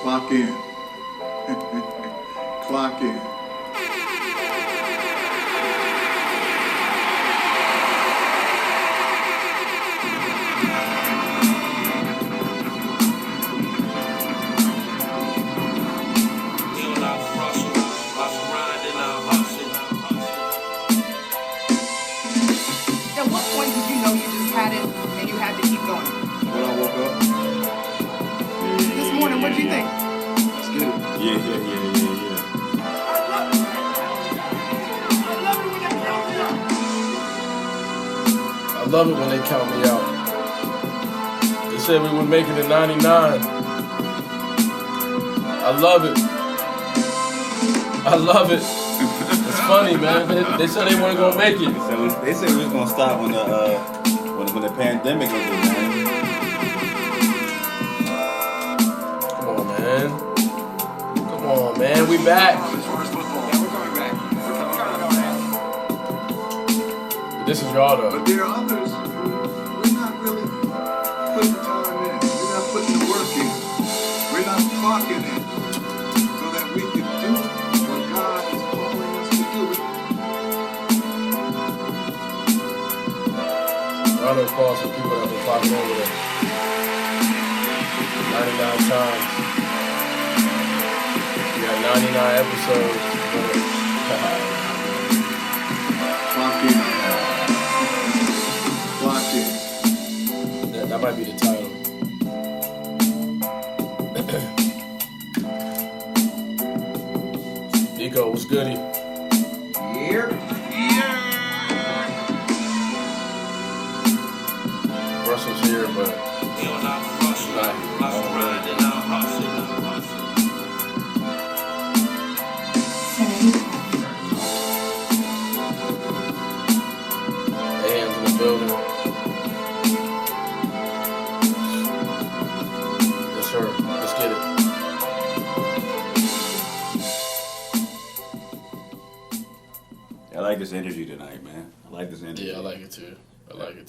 Clock in. Clock in. At what point did you know you just had it and you had to keep going? When I woke up. This morning, what did you think? Let's get it. Yeah. I love it when they count me out. They said we would make it to 99. I love it. It's funny, man. They said they weren't gonna make it. They said we was gonna stop when the pandemic ended, man. Come on, man. We back. As far as football. Yeah, we're coming back. This is y'all though. But there are others who we're not really putting the time in. We're not putting the work in. We're not clocking in so that we can do what God is calling us to do. Round of applause for people that have been clocking over there. 99 times. We got 99 episodes. Clock in. Clock in. That might be the title. Nico, what's goody? Here. Russell's here, but he's not AM's in the building. Yes, sir. Let's get it. I like this energy tonight, man. I like this energy. Yeah, I like it too.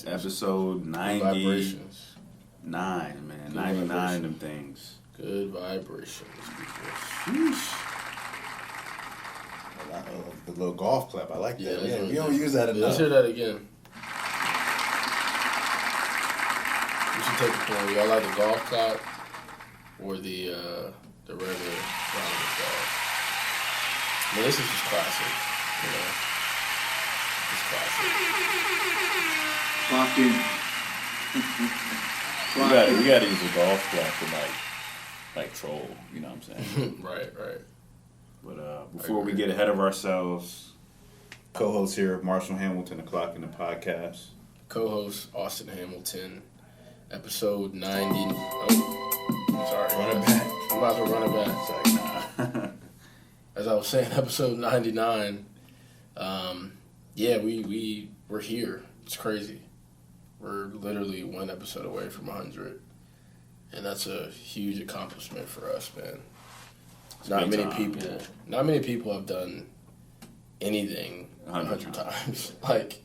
Episode 99, Vibrations. man. Good 99 vibration. of them things. Good vibrations, people. The little golf clap, I like that. Yeah, Yeah, we don't use that enough. Let's hear that again. We should take a point. Y'all like the golf clap or the regular round of golf? I mean, this is just classic, you know. It's classic. Clock in. We gotta use a golf clap to like troll, you know what I'm saying? Right. But before we get ahead of ourselves, co-host here, Marshall Hamilton, the Clock in the Podcast. Co-host Austin Hamilton, episode 90. Oh, sorry. Run it back. I'm about to run it back. It's like, nah. As I was saying, episode 99. Yeah, we're here. It's crazy. We're literally one episode away from 100, and that's a huge accomplishment for us, man. Not many people have done anything 100 times. Like,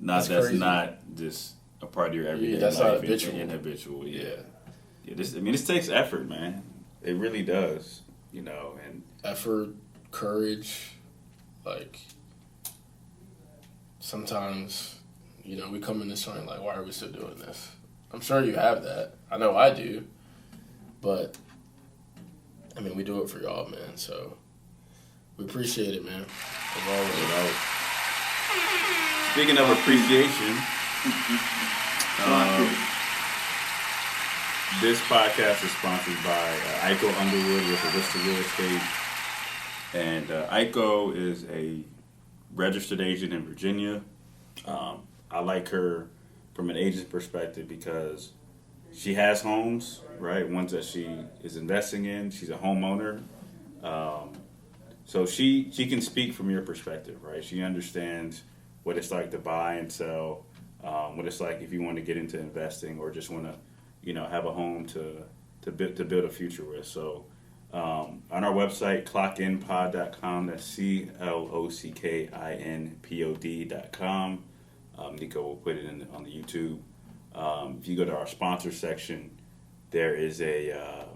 That's crazy. not just a part of your everyday that's life. not habitual. Habitual, yeah. Yeah. This takes effort, man. It really does, you know. And Effort, courage, like, sometimes, you know, we come in this joint like, why are we still doing this? I'm sure you have that. I know I do. But, I mean, we do it for y'all, man. So, we appreciate it, man. As always. speaking of appreciation, this podcast is sponsored by Ico Underwood with Arista Real Estate. And Ico is a registered agent in Virginia. I like her from an agent perspective because she has homes, right? Ones that she is investing in. She's a homeowner. So she can speak from your perspective, right? She understands what it's like to buy and sell, what it's like if you want to get into investing or just want to, you know, have a home to build a future with. So on our website, clockinpod.com, that's CLOCKINPOD.com. Nico will put it on the YouTube. If you go to our sponsor section, there is a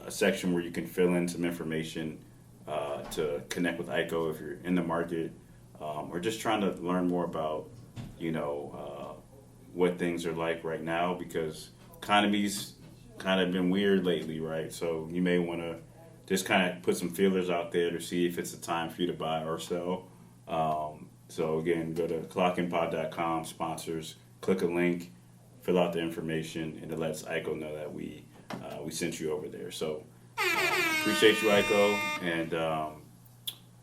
a section where you can fill in some information to connect with ICO if you're in the market, or just trying to learn more about, what things are like right now, because economy's kind of been weird lately, right? So you may want to just kind of put some feelers out there to see if it's a time for you to buy or sell. So again, go to clockinpod.com, sponsors, click a link, fill out the information, and it lets ICO know that we sent you over there. So appreciate you, ICO, and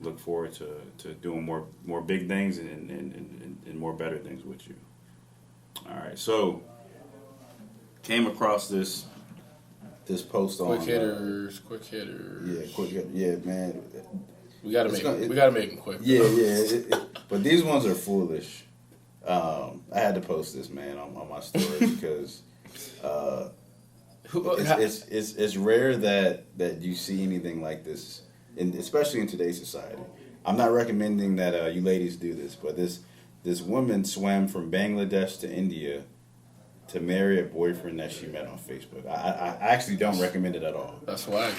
look forward to doing more big things and more better things with you. All right, so came across this post on quick hitters. Yeah, man. We gotta make them quick. Yeah. But these ones are foolish. I had to post this, man, on my story because it's rare that you see anything like this, especially in today's society. I'm not recommending that you ladies do this, but this woman swam from Bangladesh to India to marry a boyfriend that she met on Facebook. I actually don't recommend it at all. That's why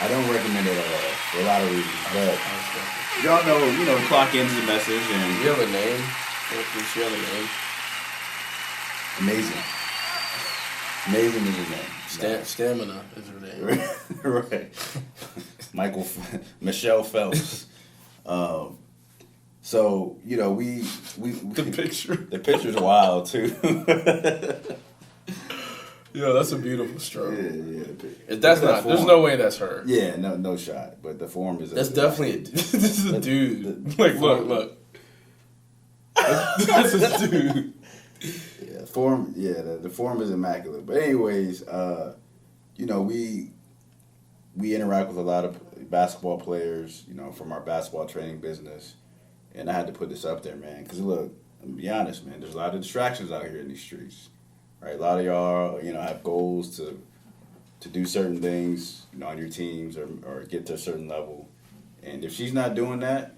I don't recommend it at all for a lot of reasons. But y'all know, clock ends the message, and you have a name. Does she have a name? Amazing is his name. Stamina is her name. Right. Michelle Phelps. So we the picture's wild too. Yeah, that's a beautiful stroke. Yeah. If that's not, there's no way that's her. Yeah, no shot. But the form is. That's definitely this is a dude. Look. That's a dude. Yeah, form. Yeah, the form is immaculate. But anyways, we interact with a lot of basketball players, from our basketball training business, and I had to put this up there, man, because look, I'm gonna be honest, man. There's a lot of distractions out here in these streets, right? A lot of y'all, have goals to do certain things, on your teams or get to a certain level, and if she's not doing that,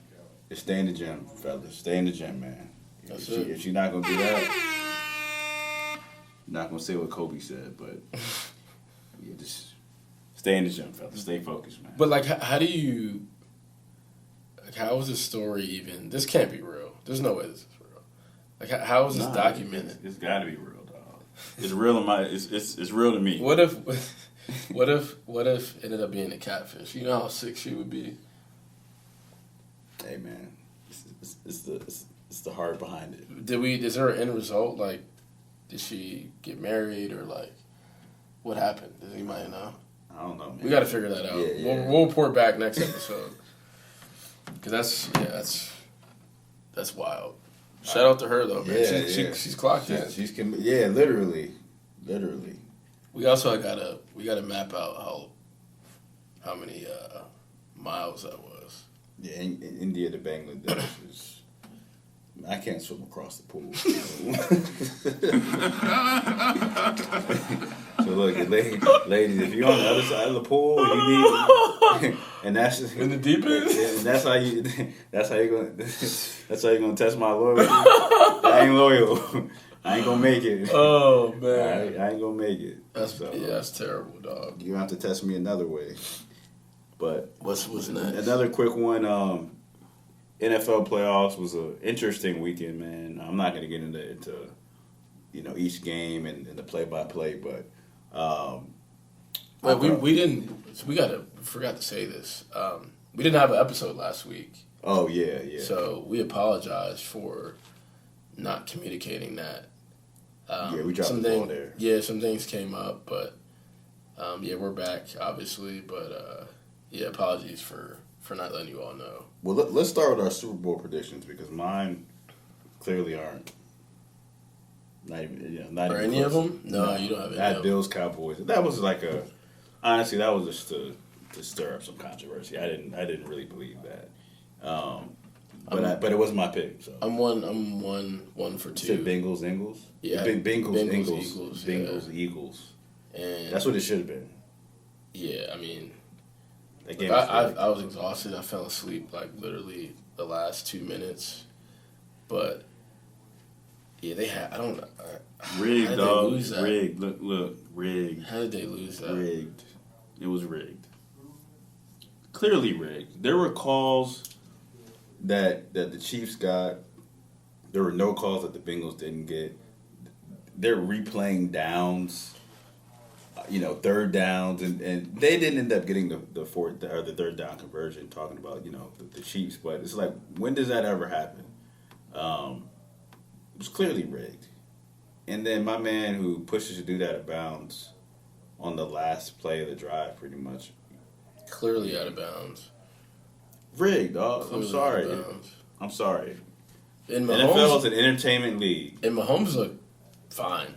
just stay in the gym, fellas. Stay in the gym, man. If she's not gonna do that, I'm not gonna say what Kobe said, but yeah, just stay in the gym, fellas. Stay focused, man. But how do you? How is this story even? This can't be real. There's no way this is real. How is this documented? It's got to be real, dog. It's real in my. It's real to me. What if it ended up being a catfish? You know how sick she would be. Hey, man, it's the heart behind it. Is there an end result? Did she get married or what happened? Does anybody know? I don't know, man. We got to figure that out. Yeah. We'll report back next episode. Because that's wild. Shout out to her though, man. Yeah, she's clocked in. Literally. We also gotta map out how many miles that was. Yeah, in India to Bangladesh is. I can't swim across the pool. So look, ladies, if you're on the other side of the pool, you need, and that's in the deep end. And that's how you're gonna test my loyalty. I ain't loyal. I ain't gonna make it. Oh man, I ain't gonna make it. That's terrible, dog. You have to test me another way. But what's next? Another quick one. NFL playoffs was an interesting weekend, man. I'm not going to get into each game and the play-by-play, but we didn't. We forgot to say this. We didn't have an episode last week. Oh yeah. So we apologize for not communicating that. We dropped the ball there. Yeah, some things came up, but we're back obviously. But apologies for not letting you all know. Well, let's start with our Super Bowl predictions because mine clearly aren't. Not even any of them? No, you don't have any. I had Bills, Cowboys. That was honestly, that was just to stir up some controversy. I didn't really believe that. But it was my pick. So I'm one for two. You said Bengals, Eagles. Yeah, Bengals, Eagles. And that's what it should have been. Yeah, I mean. I was exhausted. I fell asleep literally the last 2 minutes. But they had. I don't know. Rigged, dog. Rigged. Look. Rigged. How did they lose that? Rigged. It was rigged. Clearly rigged. There were calls that the Chiefs got. There were no calls that the Bengals didn't get. They're replaying downs, third downs, and they didn't end up getting the fourth or the third down conversion. Talking about the Chiefs, but it's like, when does that ever happen? It was clearly rigged, and then my man who pushes to do that out of bounds on the last play of the drive, pretty much Clearly out of bounds. rigged. Dog. Clearly I'm sorry. out of bounds. I'm sorry. And NFL is an entertainment league. And Mahomes looked fine.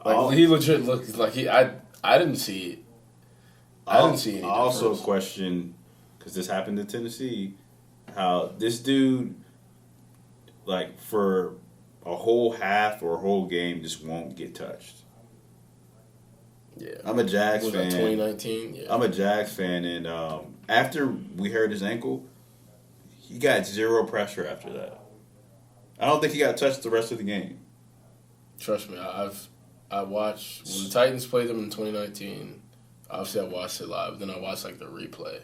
Oh. He legit looked like I didn't see it. I didn't see any I also difference. question, because this happened in Tennessee, how this dude, like, for a whole half or a whole game, just won't get touched. Yeah. I'm a Jags Was that fan. 2019? Yeah. I'm a Jags fan, and after we hurt his ankle, he got zero pressure after that. I don't think he got touched the rest of the game. Trust me, I watched when the Titans played them in 2019. Obviously, I watched it live. Then I watched like the replay,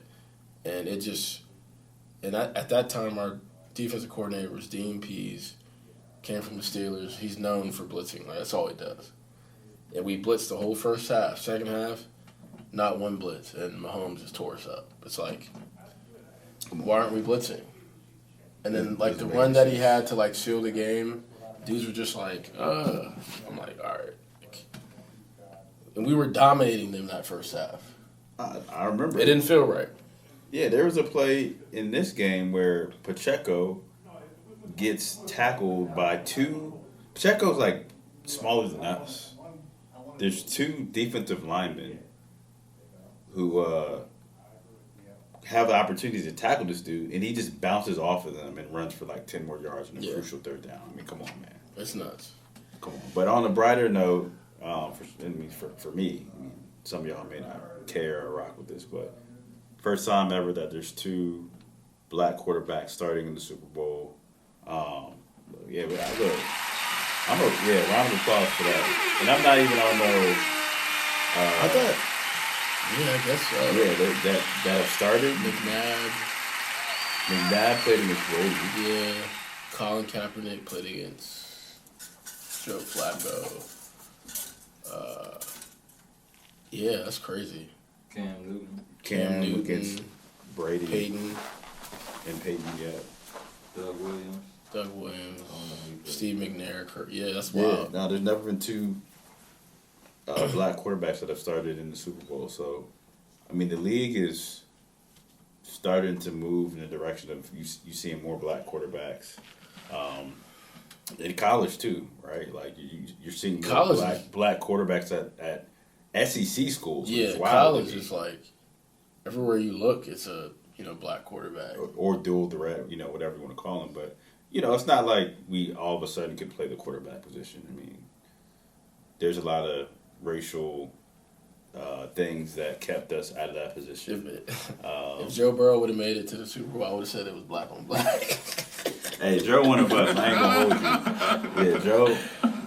and it just at that time our defensive coordinator was Dean Pease, came from the Steelers. He's known for blitzing. Like, that's all he does. And we blitzed the whole first half. Second half, not one blitz, and Mahomes just tore us up. It's like, why aren't we blitzing? And then like the run that he had to like seal the game, dudes were just like, I'm like, all right. And we were dominating them that first half. I remember. It didn't feel right. Yeah, there was a play in this game where Pacheco gets tackled by two. Pacheco's like smaller than us. There's two defensive linemen who have the opportunity to tackle this dude, and he just bounces off of them and runs for like 10 more yards in a crucial third down. I mean, come on, man. It's nuts. Come on. But on a brighter note, for me, some of y'all may not care or rock with this, but first time ever that there's two black quarterbacks starting in the Super Bowl. Yeah, but round of applause for that. And I'm not even on no. I thought, I guess so. Yeah, that have started. McNabb, McNabb played against Brady. yeah. Colin Kaepernick played against Joe Flacco. Yeah, that's crazy. Cam Newton against Brady. Peyton, Yeah. Doug Williams, Steve McNair. Yeah, that's Yeah. wild. No, there's never been two black quarterbacks that have started in the Super Bowl. So, I mean, the league is starting to move in the direction of you seeing more black quarterbacks. In college too, right? Like you're seeing more black quarterbacks at SEC schools. Yeah, college is like everywhere you look, it's a black quarterback or dual threat, whatever you want to call them. But it's not like we all of a sudden could play the quarterback position. I mean, there's a lot of racial things that kept us out of that position. If Joe Burrow would have made it to the Super Bowl, I would have said it was black on black. Hey, Joe one of us. I ain't gonna hold you. Yeah, Joe.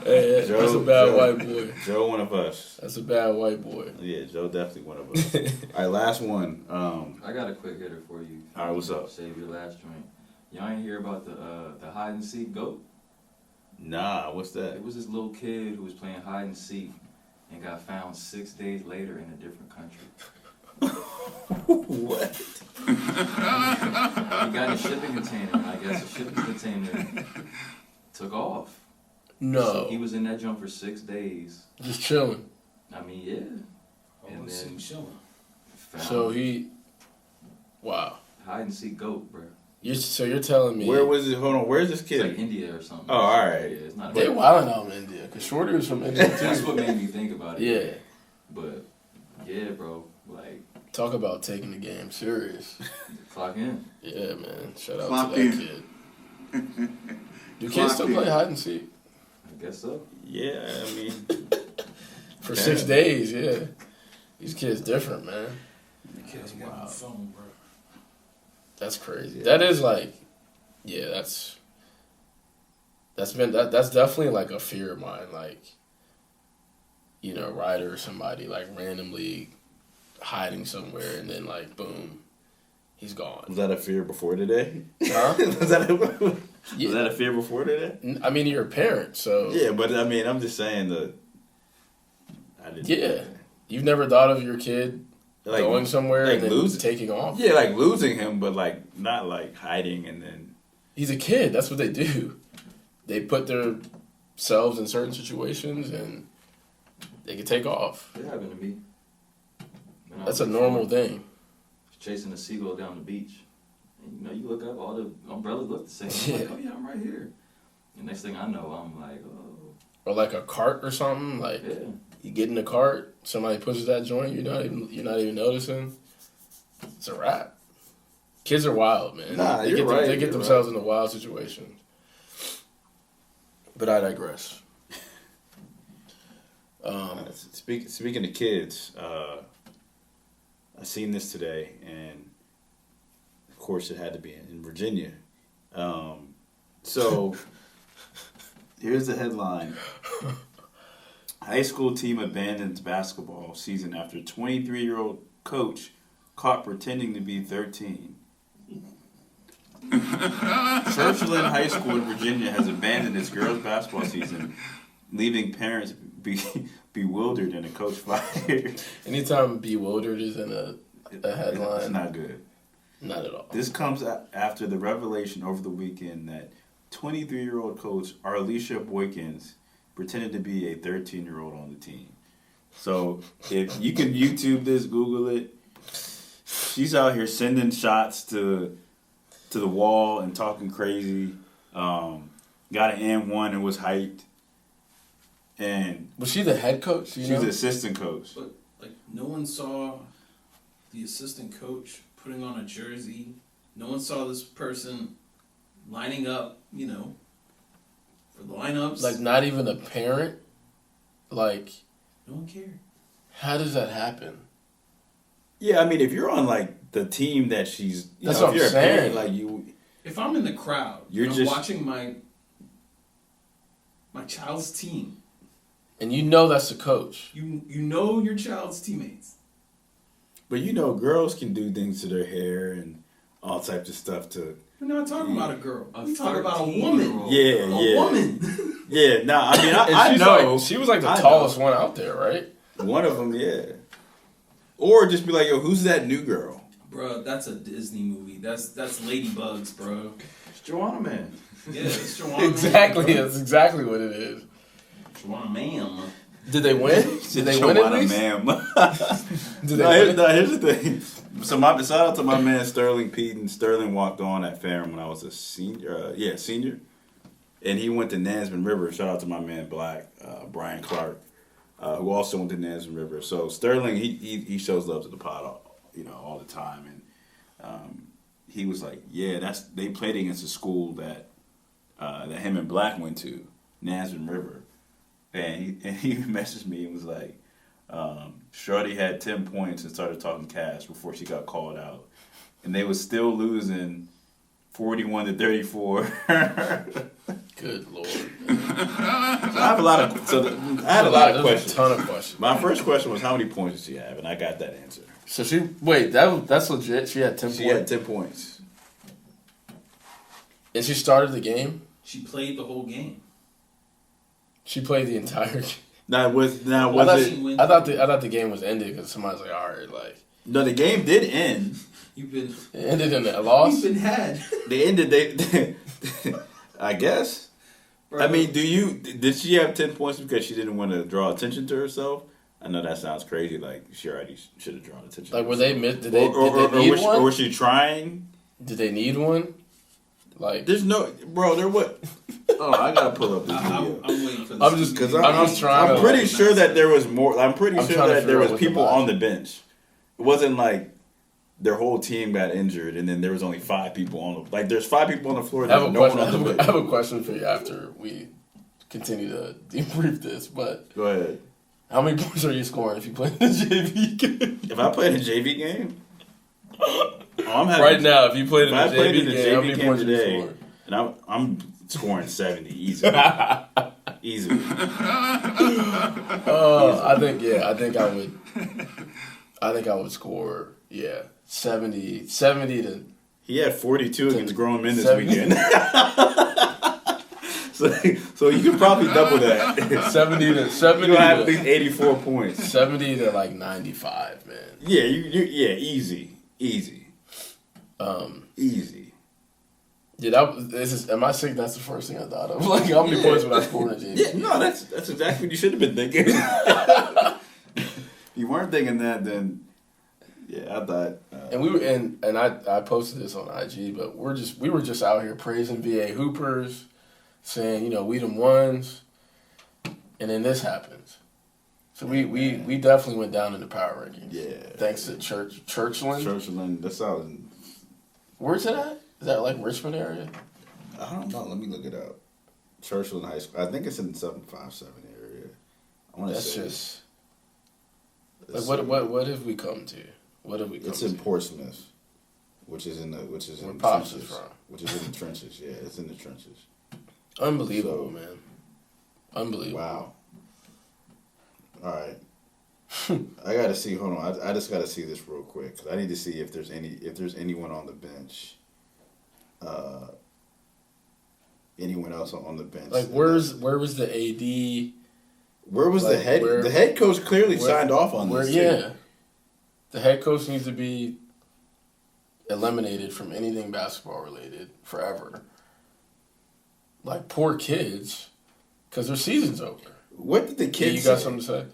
Hey, that's a bad white boy. Joe one of us. That's a bad white boy. Yeah, Joe definitely one of us. All right, last one. I got a quick hitter for you. All right, what's up? Save your last joint. Y'all ain't hear about the hide and seek goat? Nah, what's that? It was this little kid who was playing hide and seek and got found 6 days later in a different country. What? He got in a shipping container, and I guess the shipping container took off. No. So he was in that jump for 6 days. Just chilling. I mean, yeah. And then found So wow. hide and seek goat, bro. So you're telling me Where was it? Hold on. Where's this It's kid? like India or something. Oh, all right. Yeah, it's not. they wilding out in India? Because Shorty was from India too. That's what made me think about it. Yeah. But yeah, bro. Like, Talk about taking the game serious. clock in. Yeah, man. Shout out Clock to that in. kid. Do Clock kids still in. play hide and seek? I guess so. Yeah, I mean, For Damn. 6 days, yeah. These kids different, man. Kids got on the phone, bro. That's crazy. Yeah. That is like, yeah, that's definitely like a fear of mine. Like, a Ryder or somebody like randomly hiding somewhere, and then like boom, he's gone. Was that a fear before today? Huh? Was that a fear before today? I mean, you're a parent, so Yeah, but I mean, I'm just saying that. Yeah, you've never thought of your kid like, going somewhere like and then losing, taking off. Yeah, like losing him, but like not like hiding and then. He's a kid. That's what they do. They put themselves in certain situations and they can take off. It happened to me. That's a normal thing. Chasing a seagull down the beach. And, you look up, all the umbrellas look the same. I'm like, oh yeah, I'm right here. And next thing I know, I'm like, oh. Or like a cart or something. Like you get in the cart, somebody pushes that joint, you're not even noticing. It's a wrap. Kids are wild, man. Nah, They get themselves into wild situations. But I digress. Speaking of kids, I seen this today, and of course it had to be in Virginia. So here's the headline: High school team abandons basketball season after 23-year-old coach caught pretending to be 13. Churchland High School in Virginia has abandoned its girls' basketball season, leaving parents bewildered and a coach fired. Anytime bewildered is in a headline, It's not good. Not at all. This comes after the revelation over the weekend that 23-year-old coach Arlisha Boykins pretended to be a 13-year-old on the team. So if you can YouTube this, Google it. She's out here sending shots to the wall and talking crazy. Got an and-one and was hyped. And was she the head coach? She was the assistant coach. But like no one saw the assistant coach putting on a jersey. No one saw this person lining up, for the lineups. Like not even a parent? Like no one cared. How does that happen? Yeah, I mean, if you're on like the team that she's, that's what I'm saying. Parent, like you, if I'm in the crowd, you're I'm just watching my child's team, and you know that's the coach. You know your child's teammates. But girls can do things to their hair and all types of stuff to. We're not talking about a girl. We're talking about a woman. A woman. Yeah, no, I mean, I know. She was like the tallest one out there, right? One of them, yeah. Or just be like, yo, who's that new girl? Bro, that's a Disney movie. That's Ladybugs, bro. It's Joanna Man. Yeah, it's Joanna exactly, Man. That's exactly what it is. Joanna Ma'am. Did they win? Did they win at least? Ma'am. Did they win? Here's the thing. So shout out to my man Sterling Peden. Sterling walked on at Ferrum when I was a senior. Senior. And he went to Nansemond River. Shout out to my man Black, Brian Clark, who also went to Nansemond River. So Sterling, he shows love to the pod, all the time. And he was like, yeah, they played against a school that him and Black went to, Nansemond River. And he messaged me and was like, Shorty had 10 points and started talking cash before she got called out. And they was still losing 41-34. Good Lord. I had a lot of questions. A ton of questions. My first question was, how many points did she have? And I got that answer. So that's legit? She had 10 points? She had 10 points. And she started the game? She played the whole game. She played the entire game. I thought the game was ended because somebody's like, all right, like. No, the game did end. It ended in a loss. You've been had. They ended. I guess. Bro. I mean, did she have 10 points because she didn't want to draw attention to herself? I know that sounds crazy. Like she already should have drawn attention. Like, were they did they need one? Or was she trying? Did they need one? Like, there's no, bro. There what? Oh, I gotta pull up this video. I'm waiting for this. I'm just trying. I'm pretty sure that there was more. I'm pretty sure that there was people on the bench. It wasn't like their whole team got injured and then there was only 5 people on the. Like, there's 5 people on the floor. I have a question for you after we continue to debrief this. But go ahead. How many points are you scoring if you play in a JV game? If I play in a JV game. Right now, if you played in a JV game, how many points today, are you scoring? and I'm scoring 70 easy. Easily. I think I would score 70 to He had 42 against grown men this 70. weekend. so you could probably double that. 70 to 70 You'll have at to, least 84 points. 70 to like 95, man. Yeah, easy. Easy. Am I sick? That's the first thing I thought of. Like, how many points would I score in a game? Yeah, no, that's exactly what you should have been thinking. You weren't thinking that, then yeah, I thought. And we were and I posted this on IG, but we were just out here praising VA hoopers, saying, we them ones, and then this happens. So we definitely went down in the power rankings. Yeah. Thanks to Churchland. Churchland, that's out. Where's it at? Is that like Richmond area? I don't know. Let me look it up. Churchland High School. I think it's in the 757 area. I want to That's say. just like what have we come to? What have we come It's to? in Portsmouth, which is in Where the Pops is trenches. from. Which is in the trenches. Yeah, it's in the trenches. Unbelievable, So- man. Unbelievable. Wow. All right. I gotta see. Hold on. I just gotta see this real quick because I need to see if there's anyone on the bench. Anyone else on the bench? Like where was the AD? Where was like, the head? where- The head coach clearly where- signed off on Where this. too. yeah, the head coach needs to be eliminated from anything basketball related forever. Like poor kids, because their season's over. What did the Yeah, kids? you got say? something to say?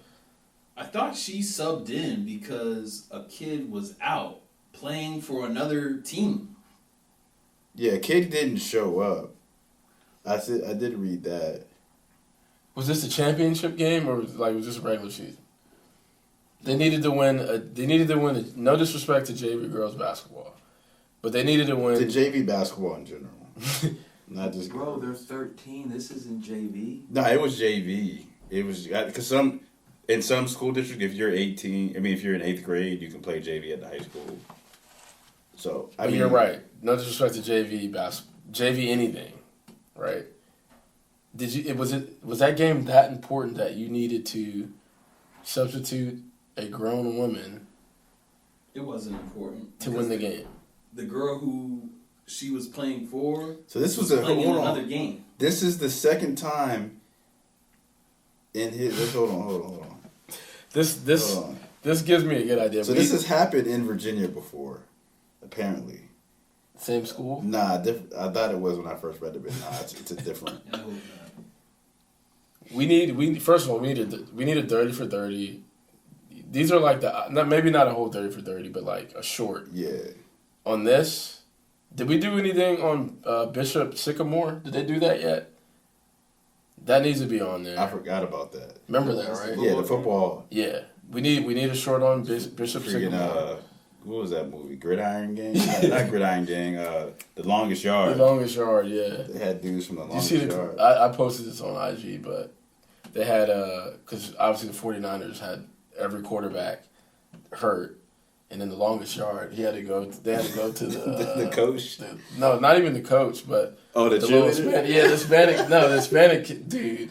I thought she subbed in because a kid was out playing for another team. Yeah, kid didn't show up. I did read that. Was this a championship game or was this a regular season? They needed to win. No disrespect to JV girls basketball, but they needed to To win. JV basketball in general, not just Bro, they're 13. This isn't JV. No, it was JV. It was because in some school districts, if you're 18, if you're in 8th grade, you can play JV at the high school. So I mean, You're right. No disrespect to JV anything, right? Was that game that important that you needed to substitute a grown woman It wasn't important to win the game? The girl who she was playing for So this was playing in hold another on. game. This is the second time in his. Hold on. This Hold on. this gives me a good idea. So this has happened in Virginia before, apparently. same school. Nah, I thought it was when I first read it, but nah, it's a different. I hope not. First of all, we need a 30 for 30. These are like maybe not a whole 30 for 30, but like a short. Yeah. On this, did we do anything on Bishop Sycamore? Did they do that yet? That needs to be on there. I forgot about that. Remember that, right? Yeah, the football. Yeah. We need a short on Bishop Freaking, Sycamore. what was that movie? Gridiron Gang? Not Gridiron Gang. The Longest Yard. The longest yard, yeah. They had dudes from the You Longest see Yard. I posted this on IG, but they had because obviously the 49ers had every quarterback hurt, and in the longest yard, they had to go to the The coach? no, not even the coach, but Oh, the little cheerleader? the Hispanic dude,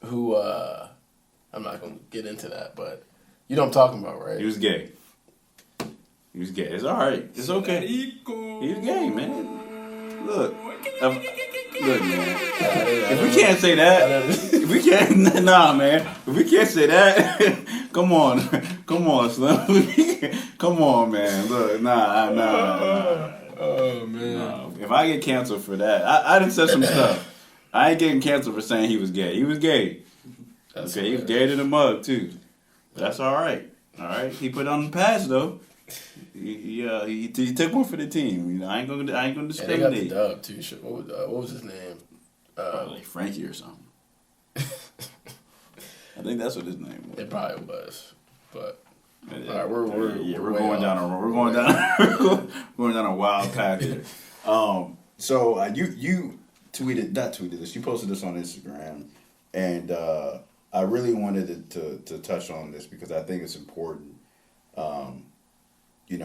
who I'm not gonna get into that, but you know what I'm talking about, right? He was gay. It's all right. It's okay. He was gay, man. Look, man. If we can't say that, if we can't, nah, man. If we can't say that, come on, Slim. Come on, man. Look, nah. Oh man. No. If I get canceled for that, I done said some stuff. I ain't getting canceled for saying he was gay. He was gay. That's Okay, he was hilarious. gay to the mug too. But that's all right. All right, he put on the pads though. He took one for the team. You know, I ain't gonna And they got the discriminate. dub too. Shit, what was his name? Like Frankie or something. I think that's what his name was. It probably was, but All right, we're way going down off. we're going down a wild path here. So you not tweeted this. You posted this on Instagram, and I really wanted to touch on this because I think it's important.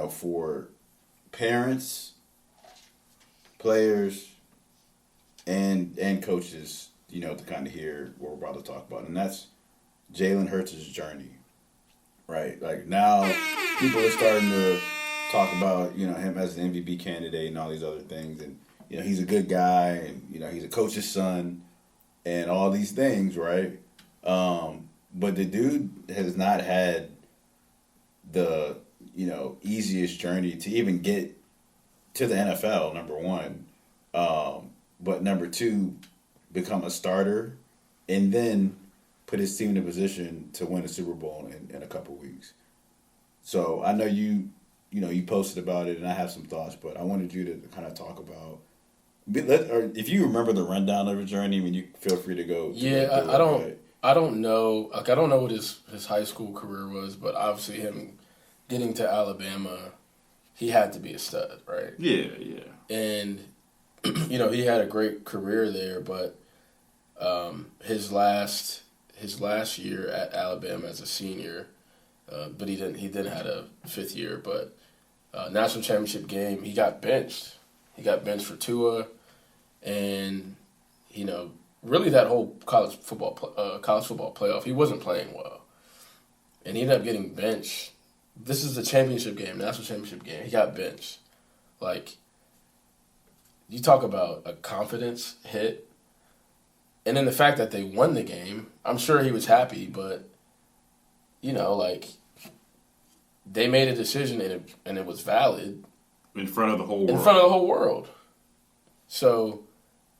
For parents, players, and coaches to kind of hear what we're about to talk about, and that's Jalen Hurts' journey, right? Like now, people are starting to talk about him as an MVP candidate and all these other things, and he's a good guy, and he's a coach's son, and all these things, right? But the dude has not had the easiest journey to even get to the NFL. Number one, but number two, become a starter, and then put his team in a position to win a Super Bowl in a couple weeks. So I know you posted about it, and I have some thoughts, but I wanted you to kind of talk about. Or if you remember the rundown of his journey, I mean, you feel free to go. Yeah, I don't know. Like, I don't know what his high school career was, but obviously him getting to Alabama, he had to be a stud, right? Yeah. And he had a great career there, but his last year at Alabama as a senior, but he didn't have a fifth year. But national championship game, he got benched. He got benched for Tua, and really that whole college football playoff, he wasn't playing well, and he ended up getting benched. This is the championship game, national championship game. He got benched. Like, you talk about a confidence hit, and then the fact that they won the game, I'm sure he was happy, but they made a decision and it was valid. In front of the whole world. In front of the whole world. So,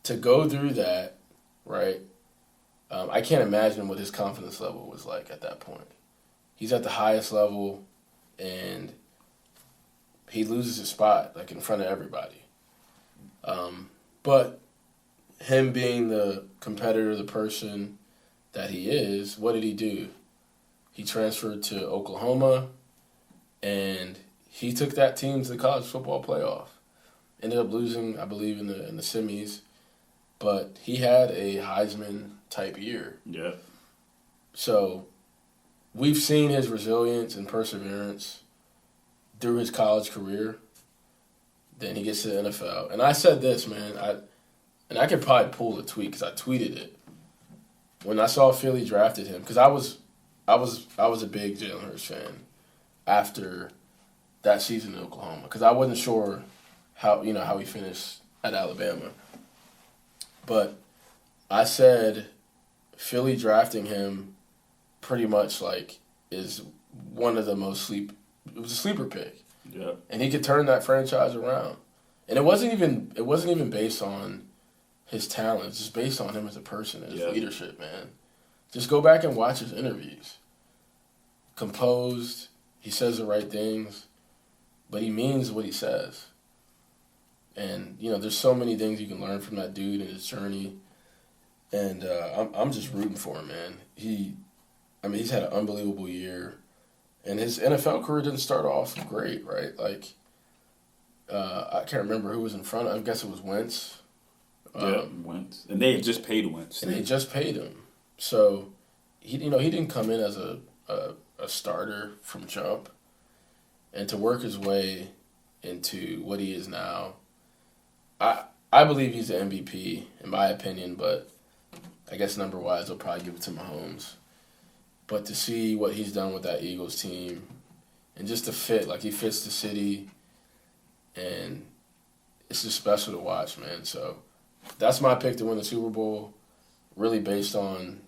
to go through that, right, I can't imagine what his confidence level was like at that point. He's at the highest level, and he loses his spot, like, in front of everybody. But him being the competitor, the person that he is, what did he do? He transferred to Oklahoma, and he took that team to the college football playoff. Ended up losing, I believe, in the semis, but he had a Heisman type year. Yeah. So we've seen his resilience and perseverance through his college career. Then he gets to the NFL, and I said this, man. I could probably pull the tweet because I tweeted it when I saw Philly drafted him, because I was a big Jalen Hurts fan after that season in Oklahoma, because I wasn't sure how he finished at Alabama. But I said Philly drafting him pretty much is one of the most it was a sleeper pick. Yeah. And he could turn that franchise around. And it wasn't even based on his talent, it's just based on him as a person and his leadership, man. Just go back and watch his interviews. Composed, he says the right things, but he means what he says. And, there's so many things you can learn from that dude and his journey. And I'm just rooting for him, man. He's had an unbelievable year. And his NFL career didn't start off great, right? Like, I can't remember who was in front of him. I guess it was Wentz. Wentz. And they had just paid Wentz. And they just paid him. So, he didn't come in as a starter from jump. And to work his way into what he is now, I believe he's an MVP, in my opinion, but I guess number-wise, I'll probably give it to Mahomes. But to see what he's done with that Eagles team, and just to fit, like, he fits the city, and it's just special to watch, man. So that's my pick to win the Super Bowl, really based on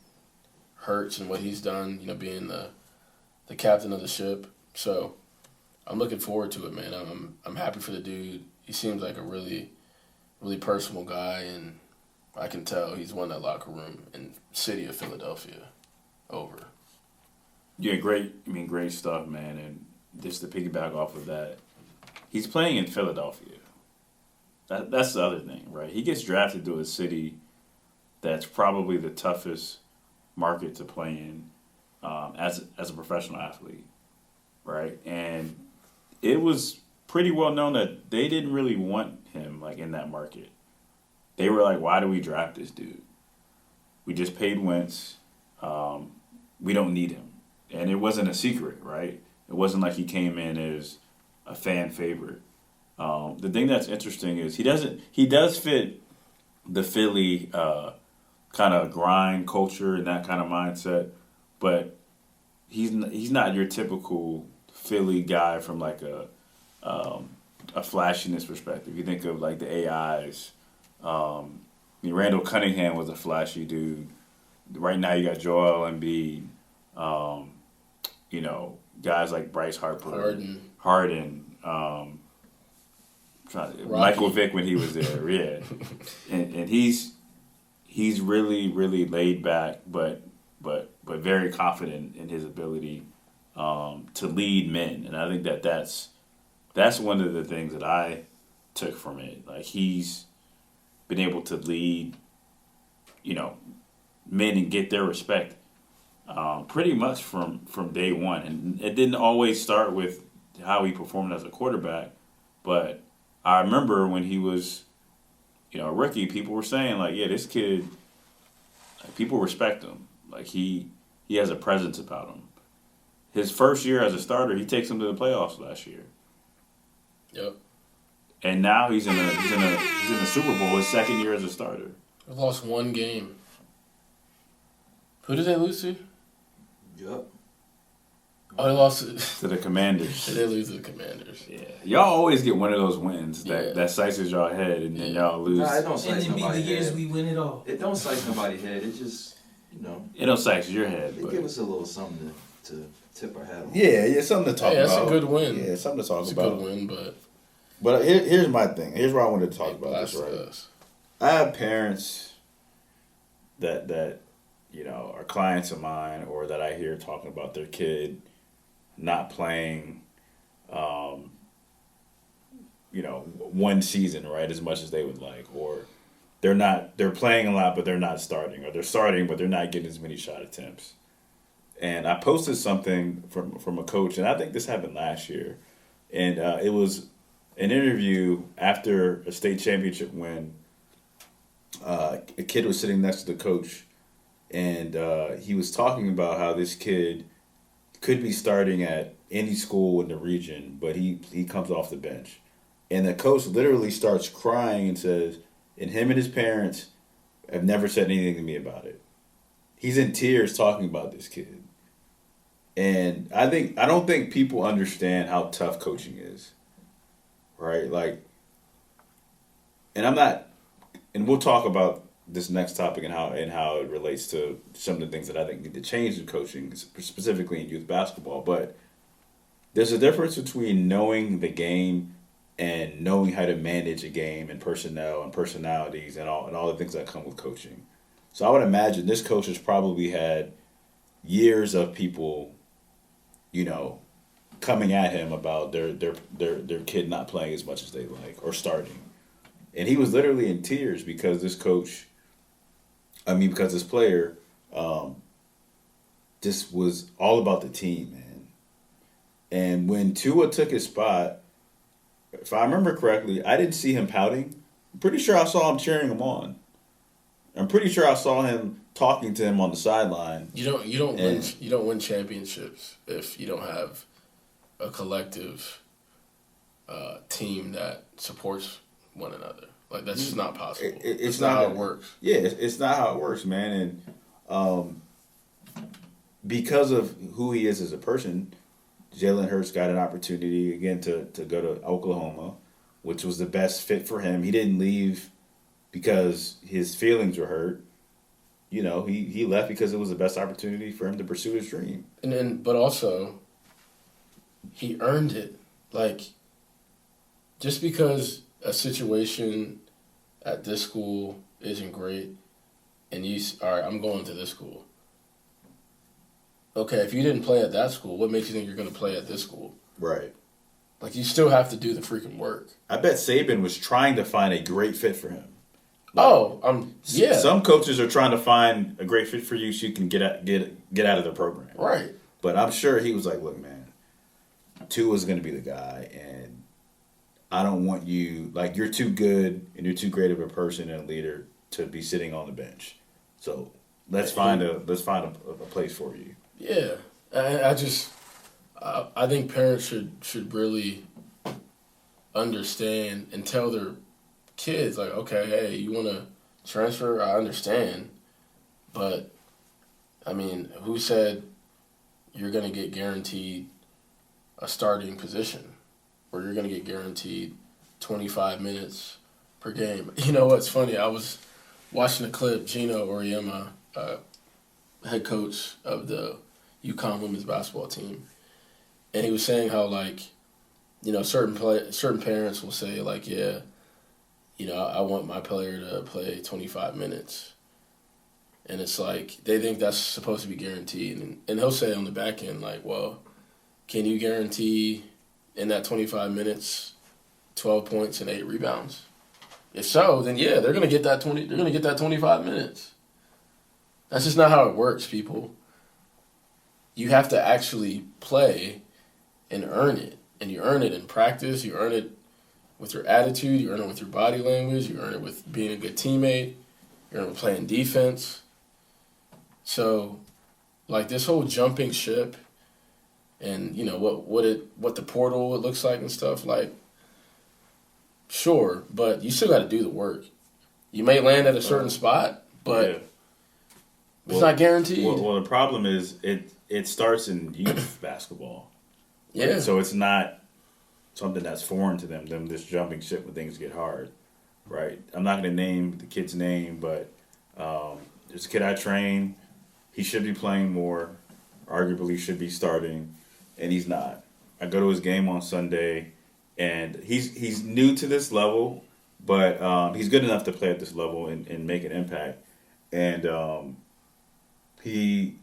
Hurts and what he's done, being the captain of the ship. So I'm looking forward to it, man. I'm happy for the dude. He seems like a really, really personal guy, and I can tell he's won that locker room in the city of Philadelphia over. Yeah, great stuff, man. And just to piggyback off of that, he's playing in Philadelphia. That's the other thing, right? He gets drafted to a city that's probably the toughest market to play in as a professional athlete, right? And it was pretty well known that they didn't really want him in that market. They were like, why do we draft this dude? We just paid Wentz. We don't need him. And it wasn't a secret, right? It wasn't like he came in as a fan favorite. The thing that's interesting is he does fit the Philly kind of grind culture and that kind of mindset, but he's not your typical Philly guy from like a flashiness perspective. You think of like the AIs. Randall Cunningham was a flashy dude. Right now you got Joel Embiid. Guys like Bryce Harden. Michael Vick when he was there, yeah. and he's really, really laid back, but very confident in his ability to lead men, and I think that's one of the things that I took from it. Like he's been able to lead, men and get their respect pretty much from day one, and it didn't always start with how he performed as a quarterback, but I remember when he was, a rookie, people were saying like, yeah, this kid, like, people respect him. Like he has a presence about him. His first year as a starter, he takes them to the playoffs last year. Yep. And now he's in the Super Bowl his second year as a starter. They lost one game. Who did they lose to? Yep. Oh, they lost to the Commanders. They lose to the Commanders. Yeah, y'all always get one of those wins that slices y'all head, and then y'all lose. Nah, it don't slice And then be the nobody's years head. we win it all. It don't slice nobody's head. It just, It don't slice your head. They But give us a little something to tip our hat on. Yeah, something to talk That's about. a good win. Yeah, something to talk It's a about. good win, but But here's my thing. Here's why I wanted to talk about this, right? us. I have parents that are clients of mine, or that I hear talking about their kid not playing, one season, right, as much as they would like, or they're playing a lot but they're not starting, or they're starting but they're not getting as many shot attempts. And I posted something from a coach, and I think this happened last year, and it was an interview after a state championship win. A kid was sitting next to the coach, and he was talking about how this kid could be starting at any school in the region, but he comes off the bench. And the coach literally starts crying and says, and him and his parents have never said anything to me about it. He's in tears talking about this kid. And I don't think people understand how tough coaching is. Right? Like, and we'll talk about this next topic and how it relates to some of the things that I think need to change in coaching, specifically in youth basketball. But there's a difference between knowing the game and knowing how to manage a game and personnel and personalities and all the things that come with coaching. So I would imagine this coach has probably had years of people, coming at him about their kid not playing as much as they like or starting. And he was literally in tears because this player, this was all about the team, man. And when Tua took his spot, if I remember correctly, I didn't see him pouting. I'm pretty sure I saw him cheering him on. I'm pretty sure I saw him talking to him on the sideline. You don't win championships if you don't have a collective team that supports one another. Like, that's just not possible. It's not how it works. Yeah, it's not how it works, man. And because of who he is as a person, Jalen Hurts got an opportunity again to go to Oklahoma, which was the best fit for him. He didn't leave because his feelings were hurt. He left because it was the best opportunity for him to pursue his dream. But also, he earned it. Like, just because a situation at this school isn't great, and all right, I'm going to this school. Okay, if you didn't play at that school, what makes you think you're going to play at this school? Right. Like, you still have to do the freaking work. I bet Saban was trying to find a great fit for him. Yeah. Some coaches are trying to find a great fit for you so you can get out of the program. Right. But I'm sure he was like, look, man, Tua's going to be the guy, and I don't want you, like, you're too good and you're too great of a person and a leader to be sitting on the bench. So let's find a place for you. Yeah. I think parents should really understand and tell their kids, like, okay, hey, you want to transfer? I understand. But, I mean, who said you're going to get guaranteed a starting position or you're going to get guaranteed 25 minutes per game? You know what's funny? I was watching a clip, Gino Auriemma, head coach of the UConn women's basketball team, and he was saying how, like, you know, certain parents will say, like, yeah, you know, I want my player to play 25 minutes. And it's like, they think that's supposed to be guaranteed. And he'll say on the back end, like, well, can you guarantee in that 25 minutes 12 points and 8 rebounds? If so, then yeah, they're gonna get that 25 minutes. That's just not how it works, people. You have to actually play and earn it. And you earn it in practice, you earn it with your attitude, you earn it with your body language, you earn it with being a good teammate, you earn it with playing defense. So, like, this whole jumping ship and, you know, what the portal it looks like and stuff, like, sure, but you still got to do the work. You may land at a certain spot, but it's not guaranteed. Well, the problem is it starts in youth basketball. Yeah. Right? So it's not something that's foreign to them this jumping ship when things get hard, right? I'm not going to name the kid's name, but there's a kid I train. He should be playing more, arguably should be starting, and he's not. I go to his game on Sunday, and he's new to this level, but he's good enough to play at this level and make an impact. And he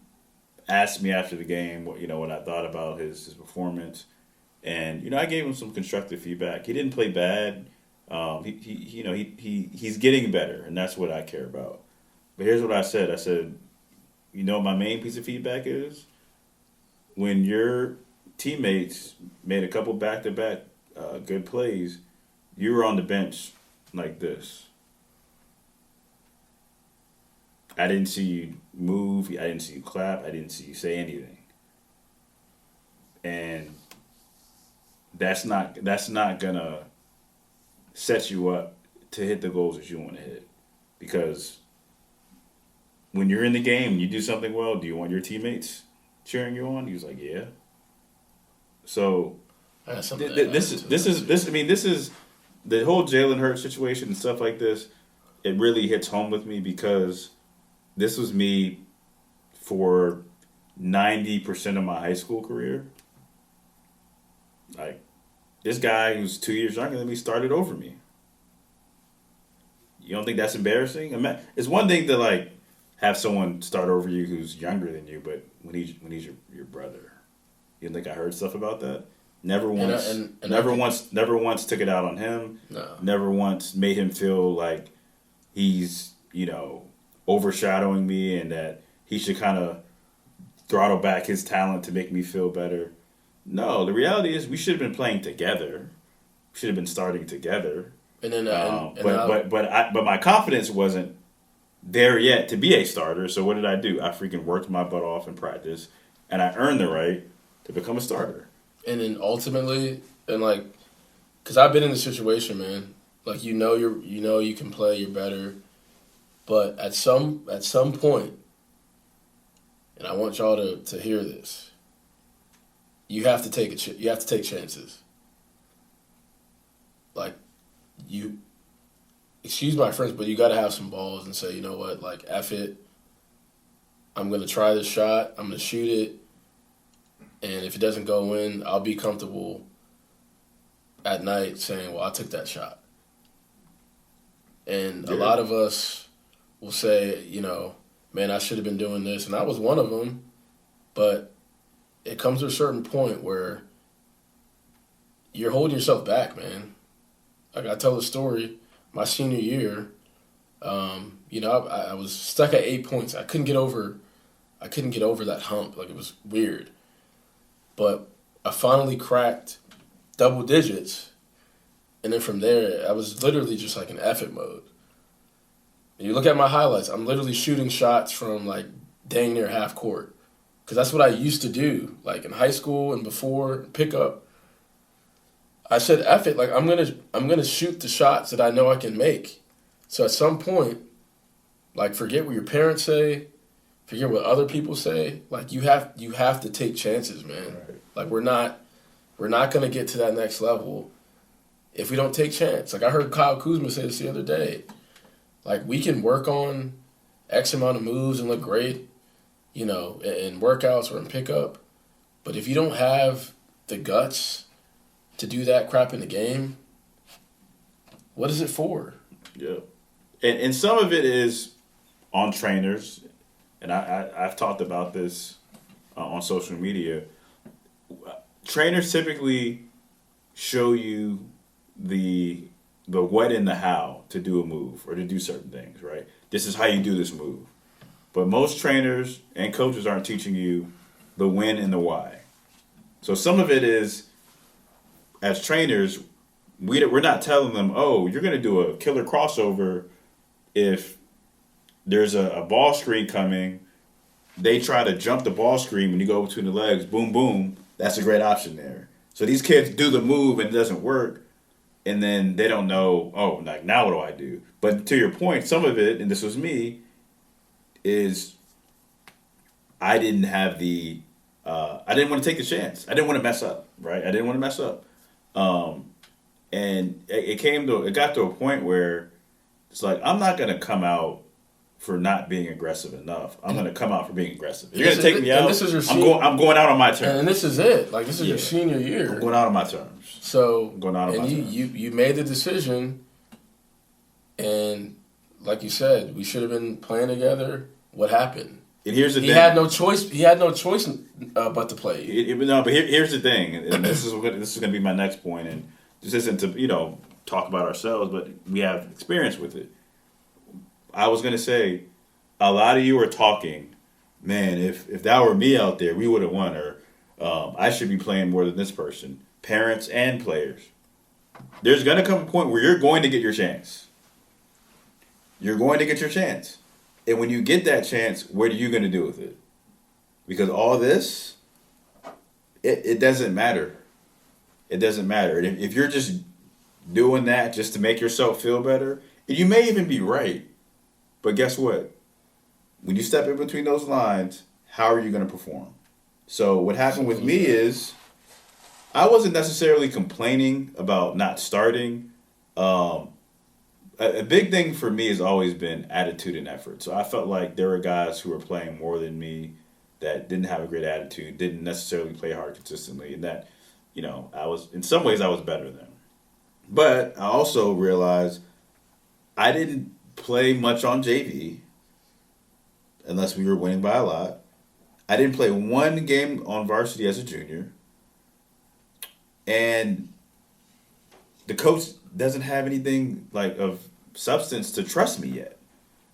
asked me after the game what I thought about his performance, and I gave him some constructive feedback. He didn't play bad. He's getting better, and that's what I care about. But here's what I said. I said, my main piece of feedback is when your teammates made a couple back-to-back good plays, you were on the bench like this. I didn't see you move. I didn't see you clap. I didn't see you say anything. And that's not gonna set you up to hit the goals that you want to hit. Because when you're in the game and you do something well, do you want your teammates cheering you on? He was like, yeah. So this is the whole Jalen Hurts situation and stuff like this. It really hits home with me because this was me for 90% of my high school career. Like, this guy who's 2 years younger than me started over me. You don't think that's embarrassing? It's one thing to, like, have someone start over you who's younger than you, but when he's your brother, you think I heard stuff about that? Never once. Never once took it out on him. No. Never once made him feel like he's overshadowing me and that he should kind of throttle back his talent to make me feel better. No, the reality is we should have been playing together. We should have been starting together. And then, but my confidence wasn't there yet to be a starter. So what did I do? I freaking worked my butt off in practice, and I earned the right to become a starter. And then ultimately, and like, because I've been in the situation, man. Like, you can play, you're better, but at some point, and I want y'all to hear this. You have to take chances. Like, excuse my French, but you got to have some balls and say, you know what, like, F it. I'm going to try this shot. I'm going to shoot it. And if it doesn't go in, I'll be comfortable at night saying, well, I took that shot. And a lot of us will say, man, I should have been doing this. And I was one of them. But it comes to a certain point where you're holding yourself back, man. Like, I tell the story, my senior year, I was stuck at 8 points. I couldn't get over that hump. Like, it was weird. But I finally cracked double digits. And then from there, I was literally just like in effort mode. And you look at my highlights, I'm literally shooting shots from like dang near half court. Because that's what I used to do. Like in high school and before pickup, I said, F it, like I'm gonna shoot the shots that I know I can make. So at some point, like, forget what your parents say, forget what other people say. Like you have to take chances, man. Right. Like we're not gonna get to that next level if we don't take chance. Like I heard Kyle Kuzma say this the other day. Like we can work on X amount of moves and look great, in workouts or in pickup, but if you don't have the guts to do that crap in the game, what is it for? Yeah, and some of it is on trainers, and I've talked about this on social media. Trainers typically show you the what and the how to do a move or to do certain things, right? This is how you do this move. But most trainers and coaches aren't teaching you the when and the why. So some of it is, as trainers, we're not telling them, oh, you're going to do a killer crossover if there's a ball screen coming. They try to jump the ball screen when you go between the legs, boom, boom. That's a great option there. So these kids do the move and it doesn't work. And then they don't know, oh, like, now what do I do? But to your point, some of it, and this was me, is I didn't have I didn't want to take the chance. I didn't want to mess up, right? I didn't want to mess up. And it got to a point where it's like, I'm not going to come out for not being aggressive enough. I'm going to come out for being aggressive. You're going to take me out. This is I'm going out on my terms. And this is it. Like, this is your senior year. I'm going out on my terms. So, I'm going out on my terms. You made the decision, and like you said, we should have been playing together. What happened? And here's the thing. He had no choice but to play. Here's the thing, and this is going to be my next point, and this isn't to talk about ourselves, but we have experience with it. I was going to say, a lot of you are talking, man, if that were me out there, we would have won, or I should be playing more than this person. Parents and players. There's going to come a point where you're going to get your chance. You're going to get your chance. And when you get that chance, what are you going to do with it? Because all this, it doesn't matter. It doesn't matter. And if you're just doing that just to make yourself feel better, and you may even be right, but guess what? When you step in between those lines, how are you going to perform? So what happened with me is I wasn't necessarily complaining about not starting. A big thing for me has always been attitude and effort. So I felt like there were guys who were playing more than me that didn't have a great attitude, didn't necessarily play hard consistently, and that, I was, in some ways I was better than them. But I also realized I didn't play much on JV unless we were winning by a lot. I didn't play one game on varsity as a junior. And the coach doesn't have anything like of substance to trust me yet.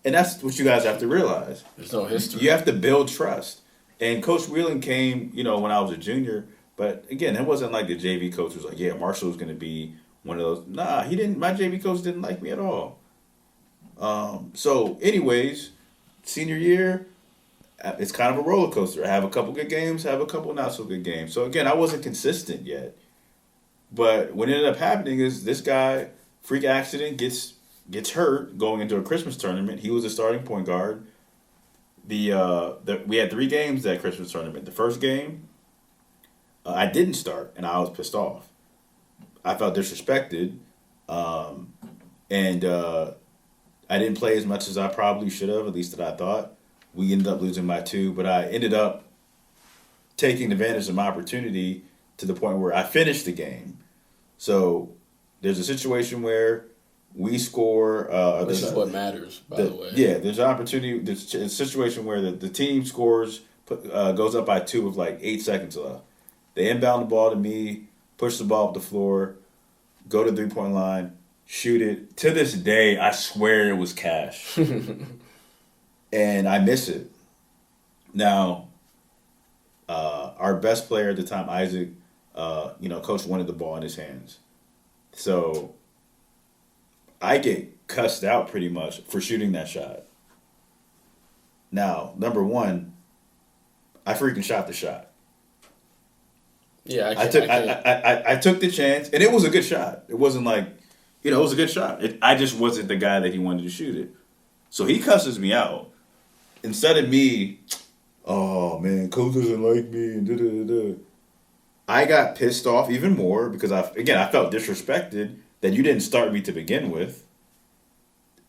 And that's what you guys have to realize. There's no history. You have to build trust. And Coach Wheeling came, when I was a junior. But again, it wasn't like the JV coach was like, yeah, Marshall was going to be one of those. Nah, he didn't. My JV coach didn't like me at all. So anyways, senior year, it's kind of a roller coaster. I have a couple good games, have a couple not so good games. So again, I wasn't consistent yet. But what ended up happening is this guy, freak accident, gets hurt going into a Christmas tournament. He was a starting point guard. We had 3 games that Christmas tournament. The first game, I didn't start, and I was pissed off. I felt disrespected, and I didn't play as much as I probably should have, at least that I thought. We ended up losing by 2, but I ended up taking advantage of my opportunity to the point where I finished the game. So there's a situation where we score. This is what matters, by the way. Yeah, there's an opportunity. There's a situation where the team scores, goes up by 2 with like 8 seconds left. They inbound the ball to me, push the ball up the floor, go to the 3-point line, shoot it. To this day, I swear it was cash. And I miss it. Now, our best player at the time, Isaac, coach wanted the ball in his hands. So I get cussed out pretty much for shooting that shot. Now, number one, I freaking shot the shot. Yeah, I took the chance, and it was a good shot. It wasn't like, it was a good shot. I just wasn't the guy that he wanted to shoot it. So he cusses me out. instead of me, oh man, coach doesn't like me and da. I got pissed off even more because I felt disrespected that you didn't start me to begin with,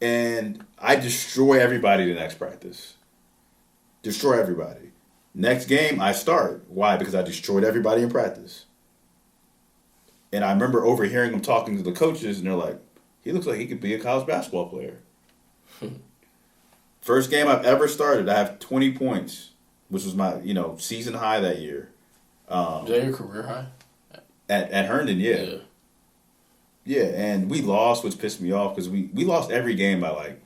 and I destroy everybody the next practice. Destroy everybody. Next game I start. Why? Because I destroyed everybody in practice. And I remember overhearing them talking to the coaches, and they're like, "He looks like he could be a college basketball player." First game I've ever started, I have 20 points, which was my season high that year. Is that your career high? At Herndon, yeah. Yeah, and we lost, which pissed me off because we lost every game by like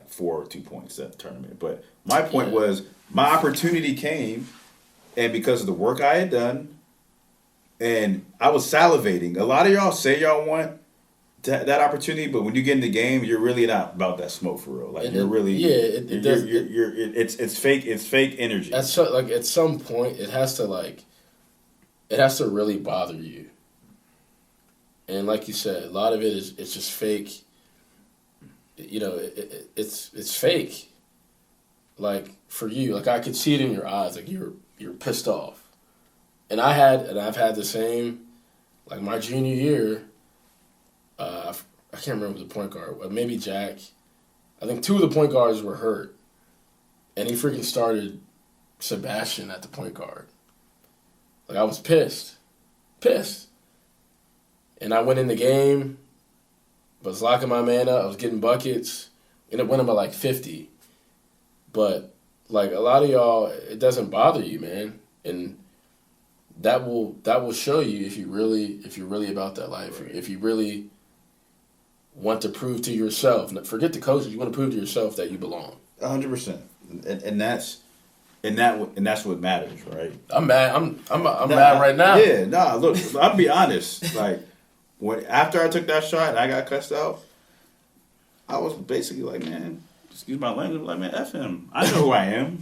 4 or 2 points that tournament. But my point was my opportunity came, and because of the work I had done, and I was salivating. A lot of y'all say y'all want that opportunity, but when you get in the game, you're really not about that smoke for real. Like you're really it's fake. It's fake energy. At some point, it has to really bother you. And like you said, a lot of it's just fake. It's fake. Like for you, like I could see it in your eyes, like you're pissed off. And I've had the same, like my junior year. I can't remember the point guard. Maybe Jack. I think 2 of the point guards were hurt, and he freaking started Sebastian at the point guard. Like I was pissed. And I went in the game, was locking my man up. I was getting buckets. Ended up winning by like 50. But like a lot of y'all, it doesn't bother you, man. And that will show you if you're really about that life. Right. If you really want to prove to yourself, forget the coaches. You want to prove to yourself that you belong. 100%, and that's what matters, right? I'm mad. I'm mad right now. Yeah, look, I'll be honest. Like after I took that shot and I got cussed out, I was basically like, man, excuse my language, like, man, F him. I know who I am.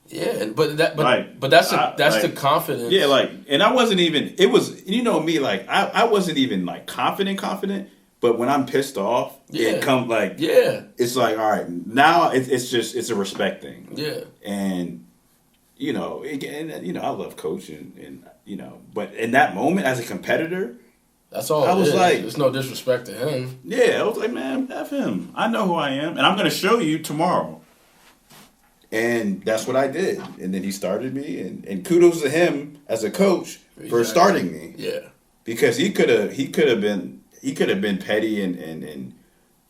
Yeah, but that's the confidence. Yeah, like, and I wasn't even. It was, me, like I wasn't even like confident. But when I'm pissed off, it comes like, it's like, all right, now it's a respect thing. Yeah. And, I love coaching and but in that moment as a competitor, that's all I was like, there's no disrespect to him. Yeah, I was like, man, F him. I know who I am, and I'm going to show you tomorrow. And that's what I did. And then he started me, and kudos to him as a coach for starting me. Yeah. Because he could have been petty and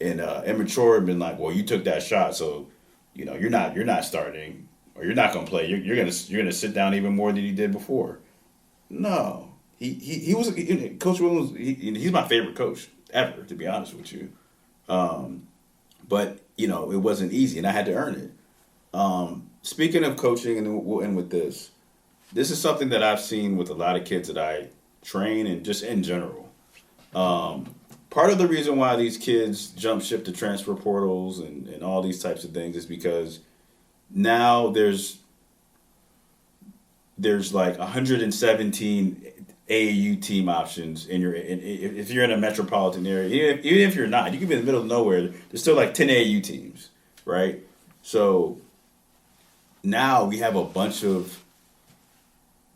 immature and been like, well, you took that shot, so you're not starting or you're not gonna play. You're gonna sit down even more than you did before. No, he was Coach Williams. He's my favorite coach ever, to be honest with you. But it wasn't easy, and I had to earn it. Speaking of coaching, and we'll end with this. This is something that I've seen with a lot of kids that I train and just in general. Part of the reason why these kids jump ship to transfer portals and all these types of things is because now there's like 117 AAU team options if you're in a metropolitan area. Even if you're not, you can be in the middle of nowhere. There's still like 10 AAU teams, right? So now we have a bunch of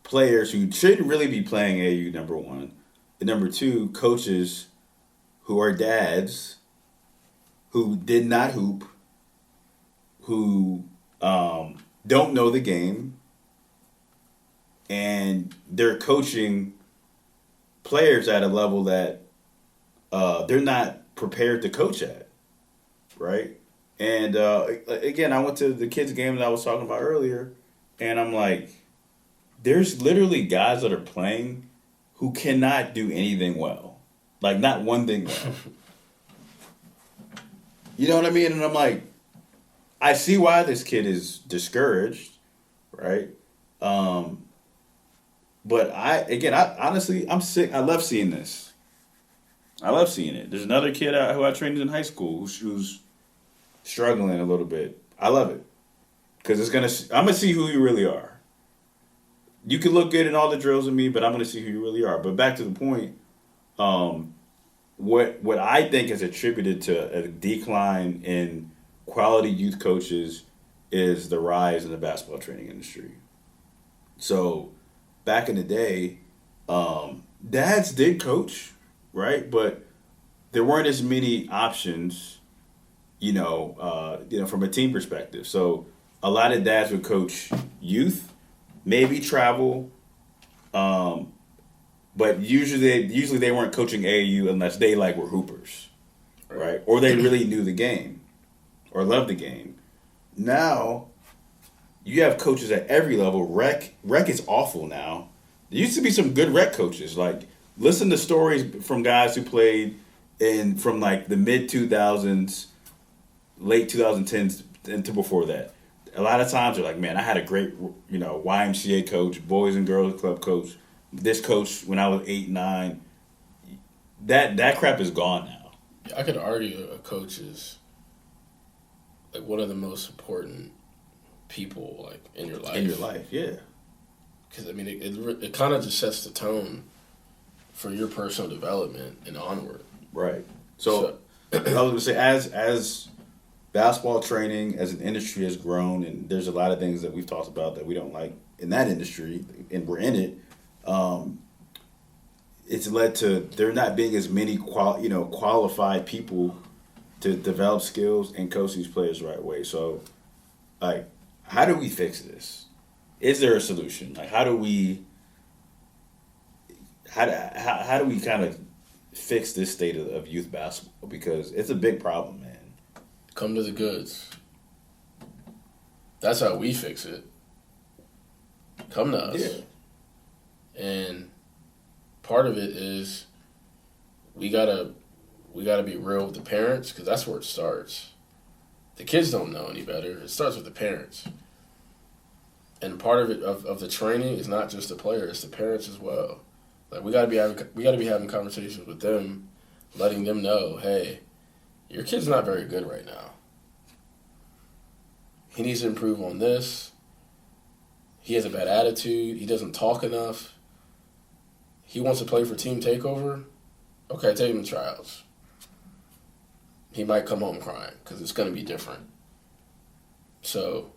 players who shouldn't really be playing AAU, number one. And number two, coaches who are dads who did not hoop, who don't know the game, and they're coaching players at a level that they're not prepared to coach at, right? And again, I went to the kids' game that I was talking about earlier, and I'm like, there's literally guys that are playing who cannot do anything well. Like, not one thing well. You know what I mean? And I'm like, I see why this kid is discouraged, right? But honestly, I'm sick. I love seeing this. I love seeing it. There's another kid who I trained in high school who's struggling a little bit. I love it. Because I'm going to see who you really are. You can look good in all the drills with me, but I'm going to see who you really are. But back to the point, what I think is attributed to a decline in quality youth coaches is the rise in the basketball training industry. So back in the day, dads did coach, right? But there weren't as many options, from a team perspective. So a lot of dads would coach youth, maybe travel, but usually they weren't coaching AAU unless they were hoopers, right? Or they really knew the game or loved the game. Now you have coaches at every level. Rec is awful now. There used to be some good rec coaches. Listen to stories from guys who played from the mid 2000s, late 2010s, into before that. A lot of times they're like, man, I had a great, YMCA coach, Boys and Girls Club coach. This coach when I was 8, 9. That crap is gone now. I could argue a coach is one of the most important people in your life. In your life, yeah. Because it kind of just sets the tone for your personal development and onward. Right. So I was gonna say, as basketball training as an industry has grown, and there's a lot of things that we've talked about that we don't like in that industry, and we're in it. It's led to there not being as many qualified people to develop skills and coach these players the right way. So, how do we fix this? Is there a solution? How do we kind of fix this state of youth basketball? Because it's a big problem, man. Come to the goods. That's how we fix it. Come to us. Yeah. And part of it is we gotta be real with the parents, because that's where it starts. The kids don't know any better. It starts with the parents. And part of it of the training is not just the players, it's the parents as well. We gotta be having conversations with them, letting them know, hey, your kid's not very good right now. He needs to improve on this. He has a bad attitude. He doesn't talk enough. He wants to play for Team Takeover. Okay, take him to tryouts. He might come home crying because it's going to be different. So,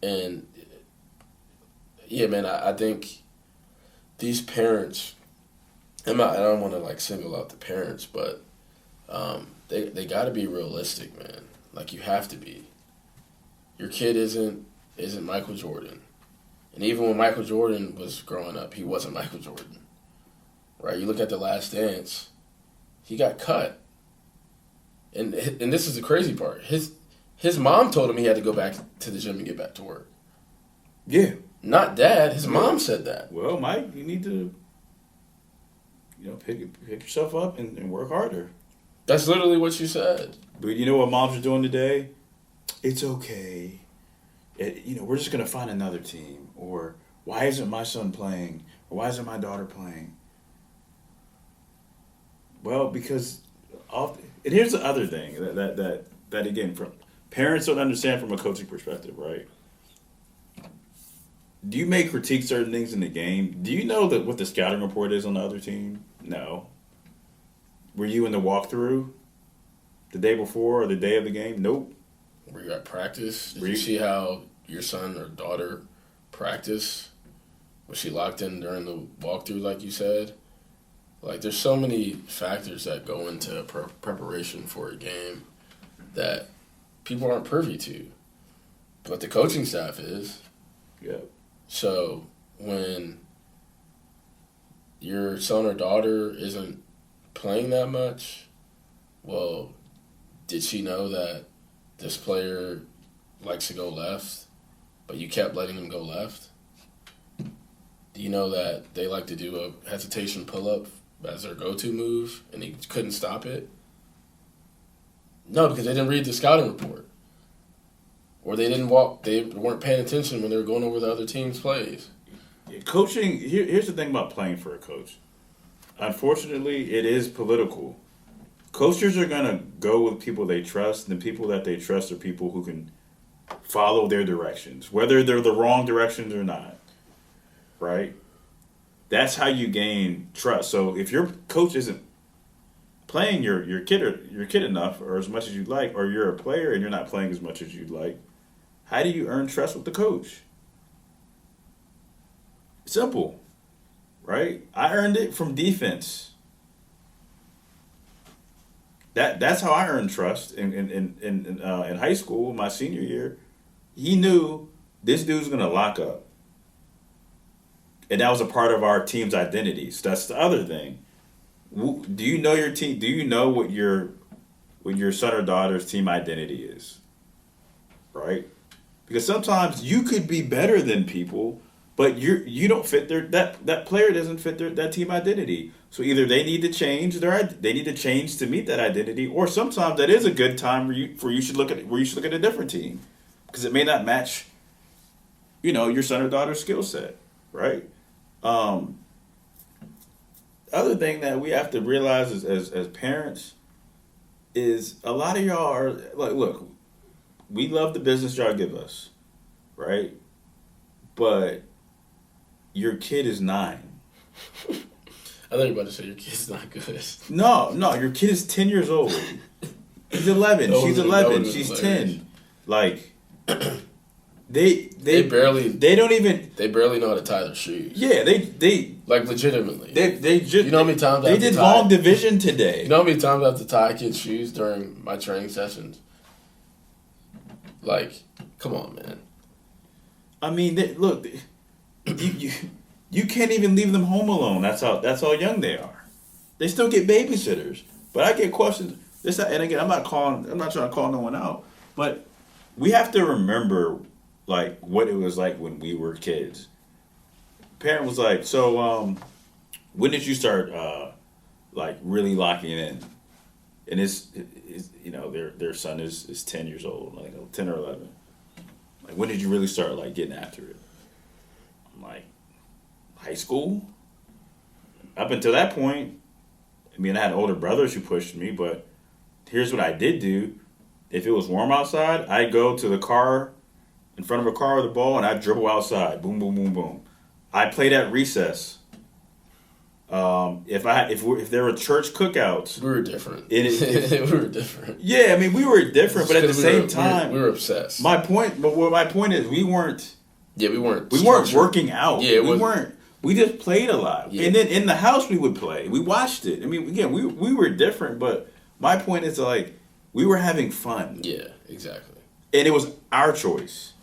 and yeah, man, I think these parents, I don't want to single out the parents, but they got to be realistic, man. You have to be. Your kid isn't Michael Jordan. And even when Michael Jordan was growing up, he wasn't Michael Jordan. Right? You look at The Last Dance, he got cut. And this is the crazy part. His mom told him he had to go back to the gym and get back to work. Yeah. Not dad. His mom said that. Well, Mike, you need to pick yourself up and work harder. That's literally what she said. But you know what moms are doing today? It's okay. We're just going to find another team. Or why isn't my son playing? Or why isn't my daughter playing? Well, because and here's the other thing that again, from parents don't understand from a coaching perspective, right? Do you may critique certain things in the game? Do you know what the scouting report is on the other team? No. Were you in the walkthrough the day before or the day of the game? Nope. Were you at practice? Did you see how your son or daughter practiced? Was she locked in during the walkthrough, like you said? There's so many factors that go into preparation for a game that people aren't privy to. But the coaching staff is. Yep. So when your son or daughter isn't playing that much, well, did she know that this player likes to go left, but you kept letting him go left? Do you know that they like to do a hesitation pull-up as their go-to move, and he couldn't stop it? No, because they didn't read the scouting report. Or they weren't paying attention when they were going over the other team's plays. Coaching, here's the thing about playing for a coach. Unfortunately, it is political. Coaches are going to go with people they trust, and the people that they trust are people who can follow their directions, whether they're the wrong directions or not. Right? That's how you gain trust. So if your coach isn't playing your kid enough or as much as you'd like, or you're a player and you're not playing as much as you'd like, How do you earn trust with the coach? Simple, right? I earned it from defense. That's how I earned trust in high school, my senior year. He knew this dude's gonna lock up, and that was a part of our team's identity. So that's the other thing. Do you know your team? Do you know what your son or daughter's team identity is? Right? Because sometimes you could be better than people, but you don't fit that player doesn't fit that team identity. So either they need to change to meet that identity, or sometimes that is a good time where you should look at a different team because it may not match, your son or daughter's skill set, right? Other thing that we have to realize as parents is a lot of y'all are like, look, we love the business y'all give us, right? But your kid is 9. I thought you were about to say your kid's not good. No, your kid is 10 years old. He's 11. She's 11. She's 10. Like, they barely know how to tie their shoes. Yeah, they like legitimately. They just, you know how many times they did long division today. You know how many times I have to tie kids' shoes during my training sessions? Like, come on, man. I mean, look, you can't even leave them home alone. That's how young they are. They still get babysitters. But I get questions. And again, I'm not trying to call no one out, but we have to remember like what it was like when we were kids. Parent was like, so when did you start like really locking in? And it's their son is 10 years old, like 10 or 11. Like, when did you really start like getting after it? I'm like, high school. Up until that point, I mean, I had older brothers who pushed me, but here's what I did do. If it was warm outside, I'd go to the car, in front of a car with a ball, and I'd dribble outside. Boom, boom, boom, boom. I played at recess. If there were church cookouts, we were different. We were different. Yeah, I mean, we were different, but at the same time, we were obsessed. My point is, we weren't. Yeah, we weren't. We weren't working out. Yeah, we weren't. We just played a lot, and then in the house we would play. We watched it. I mean, again, we were different, but my point is like we were having fun. Yeah, exactly. And it was our choice.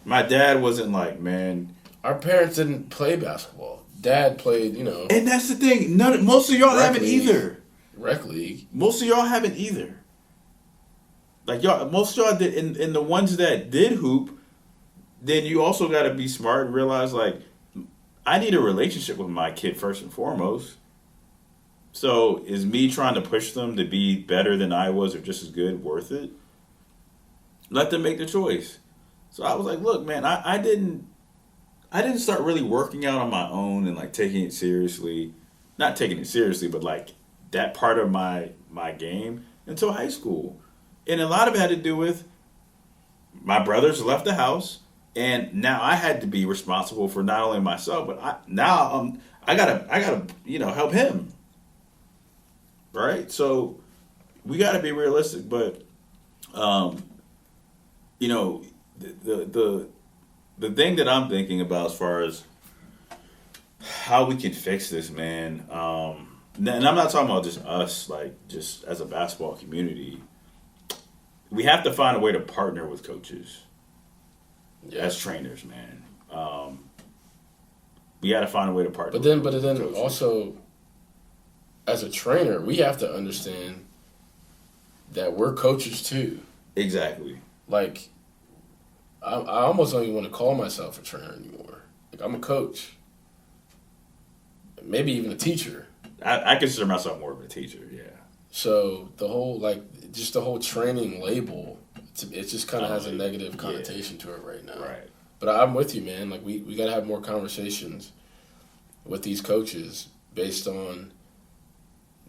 My dad wasn't like, man. Our parents didn't play basketball. Dad played, And that's the thing. Most of y'all haven't either. Rec league. Most of y'all haven't either. Like most of y'all did, and the ones that did hoop, then you also got to be smart and realize like, I need a relationship with my kid first and foremost. So is me trying to push them to be better than I was or just as good worth it? Let them make the choice. So I was like, look, man, I didn't start really working out on my own and like taking it seriously. Not taking it seriously, but like that part of my game until high school. And a lot of it had to do with my brothers left the house, and now I had to be responsible for not only myself, but I gotta help him. Right? So we gotta be realistic, but the thing that I'm thinking about as far as how we can fix this, man, and I'm not talking about just us, like just as a basketball community, we have to find a way to partner with coaches as trainers, man. We got to find a way to partner. But then also, as a trainer, we have to understand that we're coaches too. Exactly. Like, I almost don't even want to call myself a trainer anymore. Like, I'm a coach. Maybe even a teacher. I consider myself more of a teacher, yeah. So the whole training label, it just kind of has a negative connotation to it right now. Right. But I'm with you, man. Like, we got to have more conversations with these coaches based on,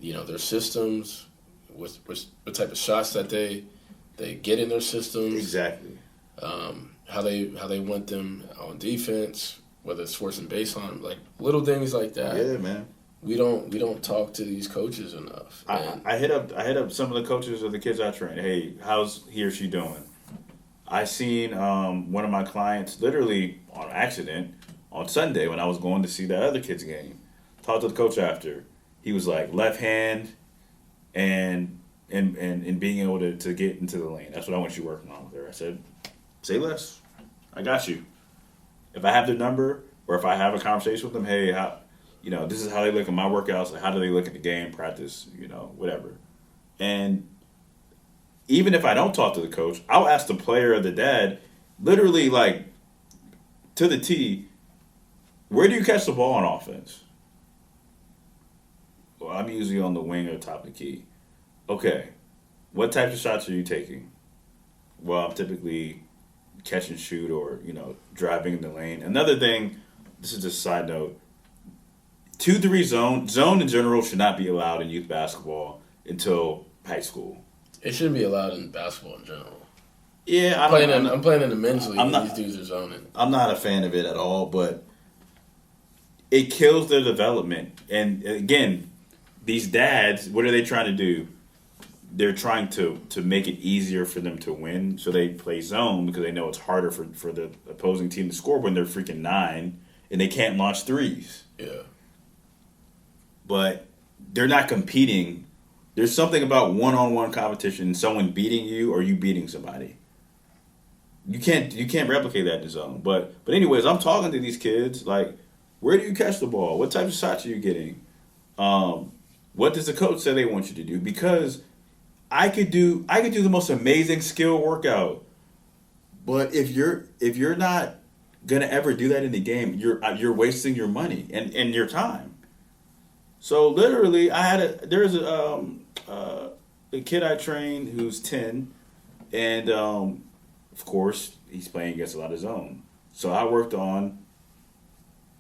their systems, what type of shots that they get in their systems. Exactly. How they want them on defense, whether it's forcing baseline, like little things like that. Yeah, man. We don't talk to these coaches enough. I hit up some of the coaches of the kids I train. Hey, how's he or she doing? I seen one of my clients literally on accident on Sunday when I was going to see that other kid's game. Talked to the coach after. He was like left hand and being able to get into the lane. That's what I want you working on with her. I said, say less. I got you. If I have their number or if I have a conversation with them, hey, how, this is how they look at my workouts. Like, how do they look at the game, practice, whatever. And even if I don't talk to the coach, I'll ask the player or the dad, literally like to the T, where do you catch the ball on offense? Well, I'm usually on the wing or top of the key. Okay, what types of shots are you taking? Well, I'm typically catch and shoot or, driving in the lane. Another thing, this is just a side note, 2-3 zone in general should not be allowed in youth basketball until high school. It shouldn't be allowed in basketball in general. Yeah, I'm playing in the men's league. These dudes are zoning. I'm not a fan of it at all, but it kills their development. And again, these dads, what are they trying to do? They're trying to make it easier for them to win, so they play zone because they know it's harder for the opposing team to score when they're freaking 9 and they can't launch threes. Yeah. But they're not competing. There's something about one-on-one competition, someone beating you or you beating somebody. You can't replicate that in the zone. But anyways, I'm talking to these kids like, where do you catch the ball? What type of shots are you getting? What does the coach say they want you to do? Because I could do the most amazing skill workout, but if you're not gonna ever do that in the game, you're wasting your money and your time. So literally, there's a kid I trained who's 10, and of course he's playing against a lot of zone. So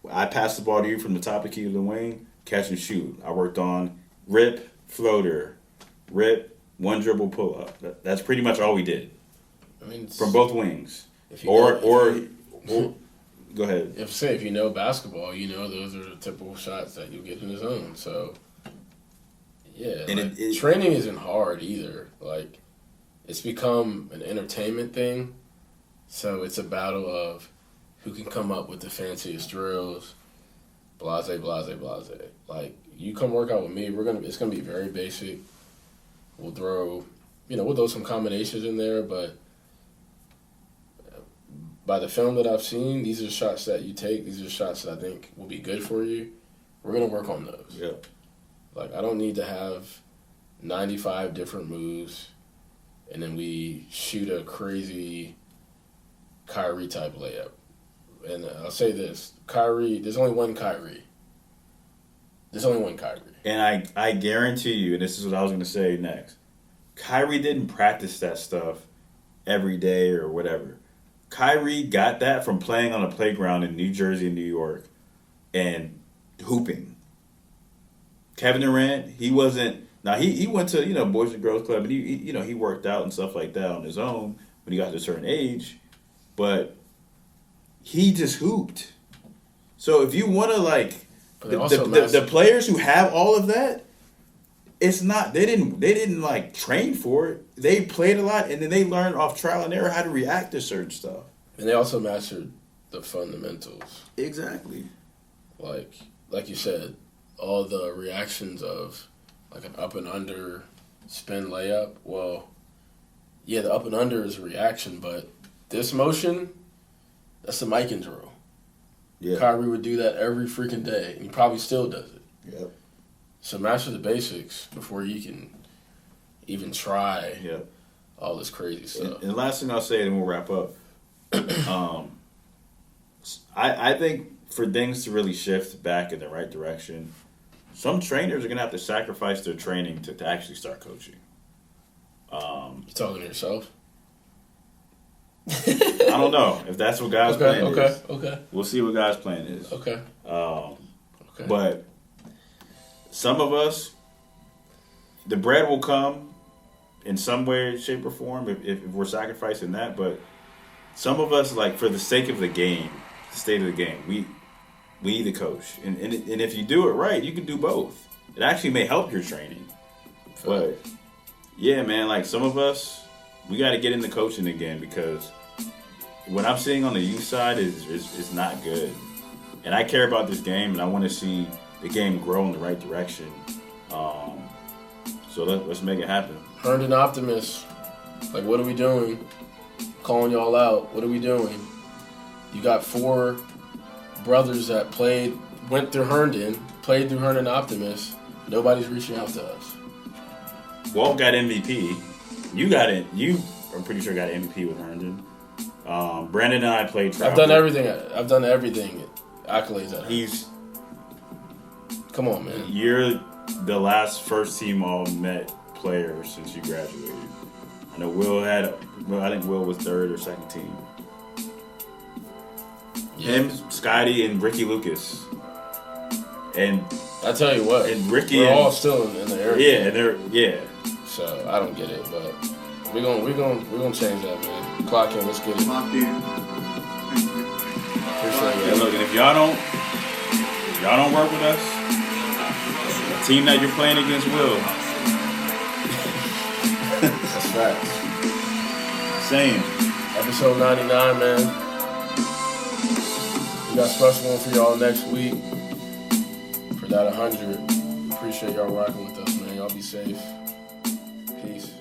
I passed the ball to you from the top of the key to the wing, catch and shoot. I worked on rip, floater, rip, one dribble pull up. That's pretty much all we did. I mean, from both wings. Go ahead. If you know basketball, those are the typical shots that you get in the zone. So yeah, and training isn't hard either. Like, it's become an entertainment thing. So it's a battle of who can come up with the fanciest drills. Blase. Like, you come work out with me, it's gonna be very basic. We'll throw some combinations in there, but by the film that I've seen, these are shots that you take. These are shots that I think will be good for you. We're gonna work on those. Yeah. Like, I don't need to have 95 different moves, and then we shoot a crazy Kyrie type layup. And I'll say this: Kyrie. There's only one Kyrie. And I guarantee you, and this is what I was going to say next, Kyrie didn't practice that stuff every day or whatever. Kyrie got that from playing on a playground in New Jersey and New York and hooping. Kevin Durant, he wasn't. Now he went to Boys and Girls Club and he worked out and stuff like that on his own when he got to a certain age, but he just hooped. So if you want to the players who have all of that, it's not they didn't train for it. They played a lot and then they learned off trial and error how to react to certain stuff. And they also mastered the fundamentals. Exactly. Like you said, all the reactions of like an up and under spin layup. Well, yeah, the up and under is a reaction, but this motion, that's the Mikan drill. Yeah. Kyrie would do that every freaking day, and he probably still does it. Yep. So master the basics before you can even try all this crazy stuff. And the last thing I'll say, and we'll wrap up. I think for things to really shift back in the right direction, some trainers are going to have to sacrifice their training to actually start coaching. You talking to yourself? I don't know if that's what God's plan is. Okay. We'll see what God's plan is. Okay. But some of us, the bread will come in some way, shape, or form if we're sacrificing that. But some of us, for the sake of the game, the state of the game, we need the coach. And if you do it right, you can do both. It actually may help your training. But, yeah, man, some of us, we got to get into coaching again because what I'm seeing on the youth side is not good. And I care about this game, and I want to see the game grow in the right direction. So let's make it happen. Herndon Optimist. Like, what are we doing? Calling y'all out. What are we doing? You got 4 brothers that went through Herndon, played through Herndon Optimist. Nobody's reaching out to us. Walt got MVP. You got it. You, I'm pretty sure, got MVP with Herndon. Brandon and I played travel. I've done everything. Accolades at him. Come on, man. You're the last first team All-Met player since you graduated. I know I think Will was 3rd or 2nd team. Yeah. Him, Scotty, and Ricky Lucas. And I tell you what, and Ricky we're all still in the area. Yeah. So I don't get it, but we're gonna change that, man. Clock in, let's get it. Lock in. Appreciate Yeah, it. look, and if y'all don't work with us, the team that you're playing against will. That's facts. Saying. Episode 99, man. We got a special one for y'all next week. For that 100. Appreciate y'all rocking with us, man. Y'all be safe. Peace.